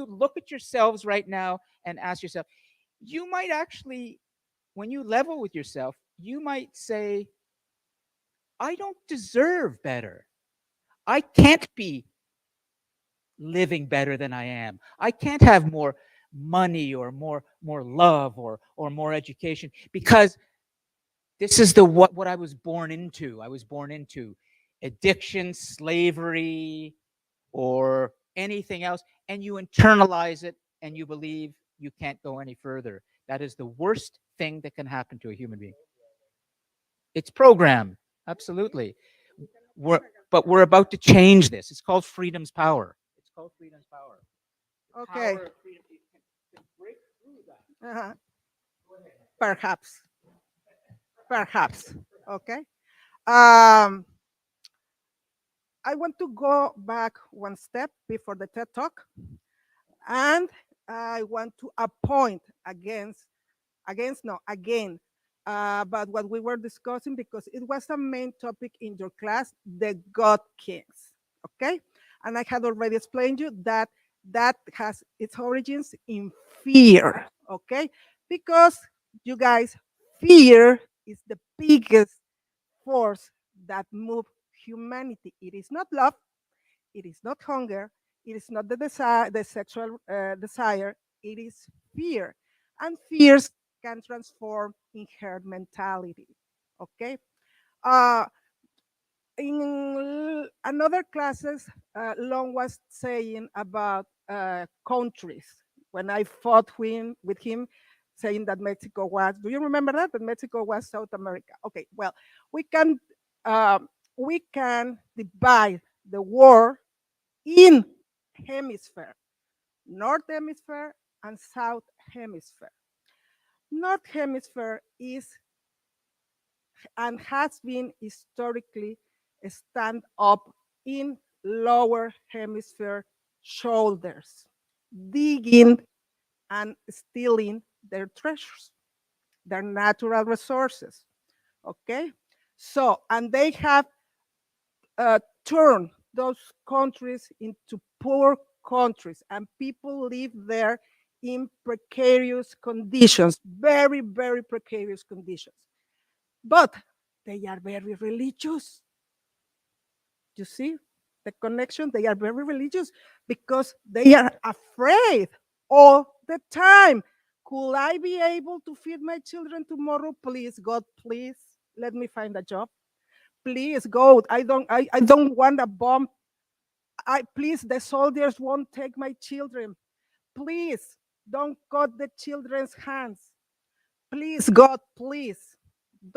look at yourselves right now and ask yourself, you might actually, when you level with yourself, you might say, I don't deserve better. I can't be living better than I am. I can't have more money or more love or more education, because this is what I was born into. I was born into addiction, slavery, or anything else, and you internalize it and you believe you can't go any further. That is the worst thing that can happen to a human being. It's programmed, absolutely. But we're about to change this. It's called freedom's power. It's called freedom's power. Okay. Power of freedom, it can break through that. Uh-huh. Perhaps. Perhaps. Okay. I want to go back one step before the TED Talk, and I want to appoint again, about what we were discussing, because it was a main topic in your class, the God Kings. Okay, and I had already explained you that has its origins in fear. Okay, because you guys, fear is the biggest force that moves humanity. It is not love, it is not hunger, it is not the desire, the sexual desire, it is fear. And fears can transform in herd mentality. Okay? In another classes, Long was saying about countries. When I fought with him, saying that Mexico was, do you remember that? That Mexico was South America. Okay, well, we can divide the world in hemisphere, North Hemisphere and South Hemisphere. North Hemisphere is and has been historically stand up in lower hemisphere shoulders, digging and stealing their treasures, their natural resources. Okay? So, and they have turned those countries into poor countries, and people live there in precarious conditions, very, very precarious conditions. But they are very religious. You see the connection? They are very religious because they are afraid all the time. Could I be able to feed my children tomorrow? Please, God, please let me find a job. Please, God, I don't want a bomb. Please, the soldiers won't take my children. Please, don't cut the children's hands. Please, God, please.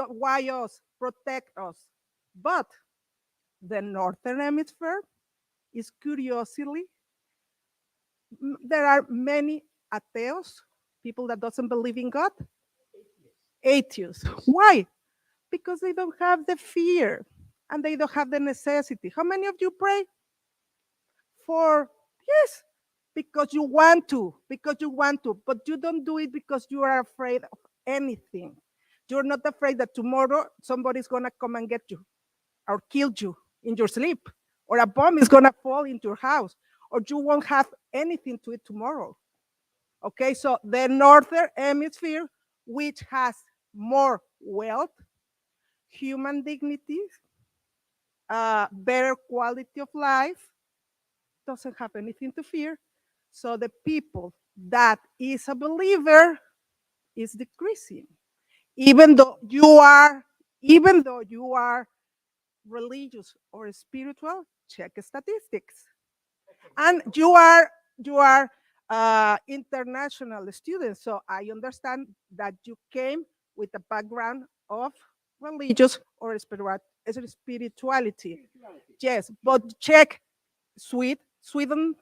Why us? Protect us. But the Northern Hemisphere is curiously, there are many ateos, people that doesn't believe in God, atheists. Why? Because they don't have the fear and they don't have the necessity. How many of you pray? Yes, because you want to, but you don't do it because you are afraid of anything. You're not afraid that tomorrow somebody's gonna come and get you or kill you in your sleep, or a bomb is gonna fall into your house, or you won't have anything to eat tomorrow. Okay, so the Northern Hemisphere, which has more wealth, human dignity, better quality of life, doesn't have anything to fear. So the people that is a believer is decreasing. Even though you are religious or spiritual, check statistics. And you are international students, so I understand that you came with a background of religious or spirituality. Yes, but check Sweden,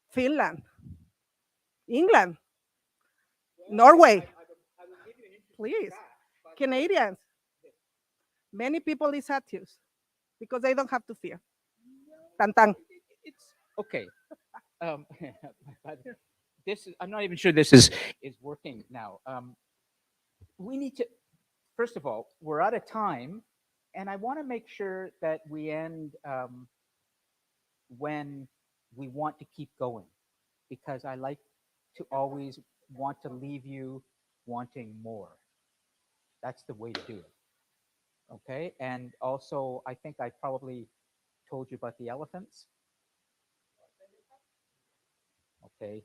Finland, England, Norway. Please, Canadians. Many people is atheists because they don't have to fear. Tan. It's okay. But this is, I'm not even sure this is working now. We need to, first of all, we're out of time, and I want to make sure that we end when we want to keep going, because I like to always want to leave you wanting more. That's the way to do it. Okay, and also I think I probably told you about the elephants. Okay,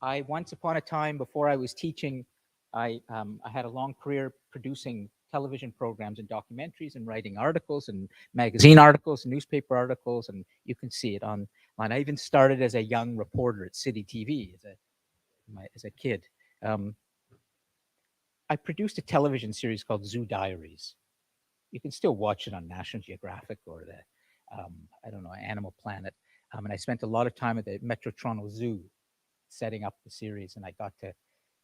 I once upon a time, before I was teaching, I had a long career producing television programs and documentaries and writing articles and magazine articles and newspaper articles, and you can see it online. I even started as a young reporter at City TV as a kid. I produced a television series called Zoo Diaries. You can still watch it on National Geographic or the, I don't know, Animal Planet. And I spent a lot of time at the Metro Toronto Zoo setting up the series, and I got to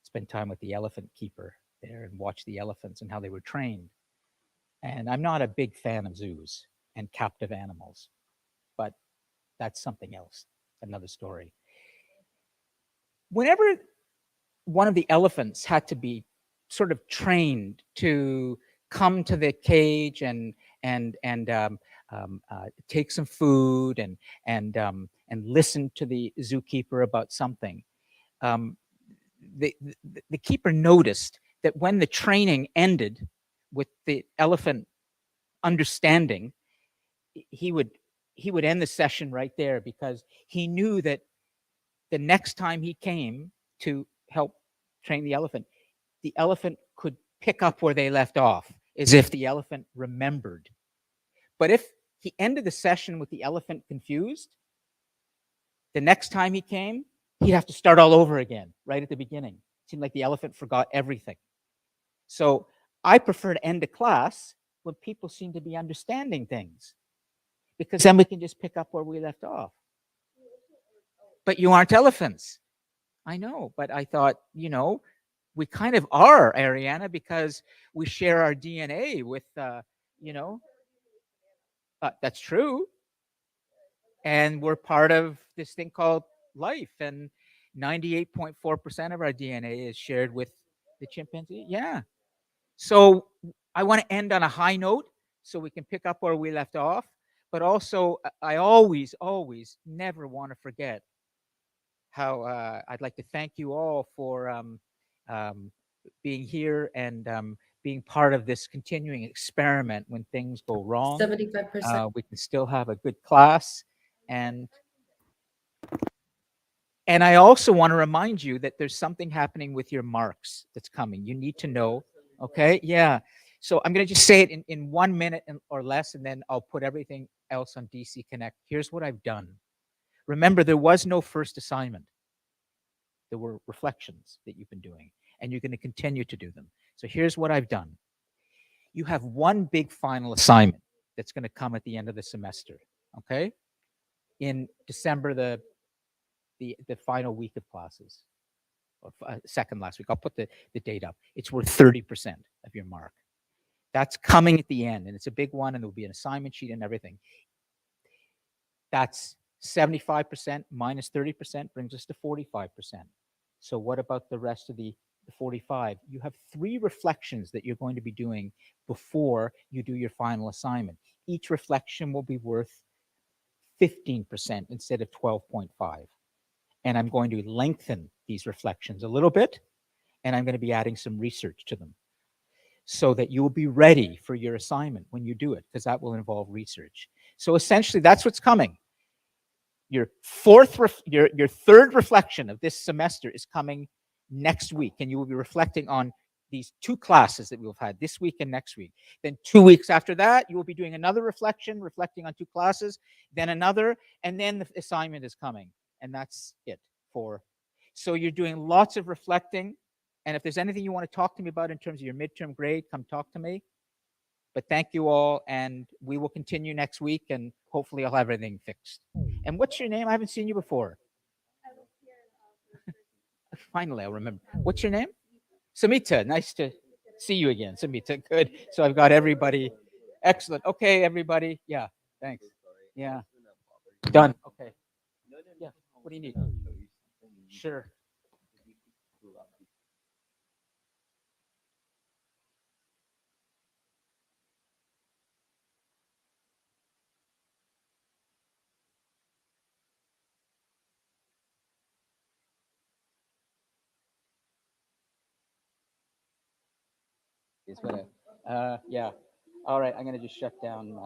spend time with the elephant keeper there and watch the elephants and how they were trained. And I'm not a big fan of zoos and captive animals, but that's something else, another story. Whenever one of the elephants had to be sort of trained to come to the cage and take some food and listen to the zookeeper about something, the keeper noticed that when the training ended with the elephant understanding, he would end the session right there, because he knew that the next time he came to help train the elephant could pick up where they left off, as if the elephant remembered. But if he ended the session with the elephant confused, the next time he came, he'd have to start all over again, right at the beginning. It seemed like the elephant forgot everything. So I prefer to end a class when people seem to be understanding things, because then we can just pick up where we left off. But you aren't elephants. I know, but I thought, we kind of are, Ariana, because we share our DNA with, that's true. And we're part of this thing called life, and 98.4% of our DNA is shared with the chimpanzee. Yeah. So I want to end on a high note so we can pick up where we left off. But also, I always never want to forget how I'd like to thank you all for being here and being part of this continuing experiment. When things go wrong, 75%. we can still have a good class. And And I also want to remind you that there's something happening with your marks that's coming. You need to know, okay? Yeah. So I'm going to just say it in 1 minute or less, and then I'll put everything else on DC Connect. Here's what I've done. Remember, there was no first assignment. There were reflections that you've been doing, and you're going to continue to do them. So here's what I've done. You have one big final assignment that's going to come at the end of the semester, okay? In December, the final week of classes, or second last week. I'll put the date up. It's worth 30% of your mark. That's coming at the end, and it's a big one, and there'll be an assignment sheet and everything. That's 75% minus 30% brings us to 45%. So what about the rest of the 45? You have 3 reflections that you're going to be doing before you do your final assignment. Each reflection will be worth 15% instead of 12.5. And I'm going to lengthen these reflections a little bit, and I'm going to be adding some research to them so that you will be ready for your assignment when you do it, because that will involve research. So essentially, that's what's coming. Your third reflection of this semester is coming next week, and you will be reflecting on these 2 classes that we've had this week and next week. Then 2 weeks after that, you will be doing another reflecting on 2 classes, then another, and then the assignment is coming. And that's it so you're doing lots of reflecting. And if there's anything you want to talk to me about in terms of your midterm grade, come talk to me. But thank you all, and we will continue next week, and hopefully I'll have everything fixed. And what's your name? I haven't seen you before. Finally, I'll remember. What's your name? Samita. Nice to see you again, Samita. Good. So I've got everybody. Excellent. Okay, everybody. Yeah, thanks. Yeah. Done. Okay. Yeah. What do you need? Sure. Is what yeah. All right. I'm going to just shut down.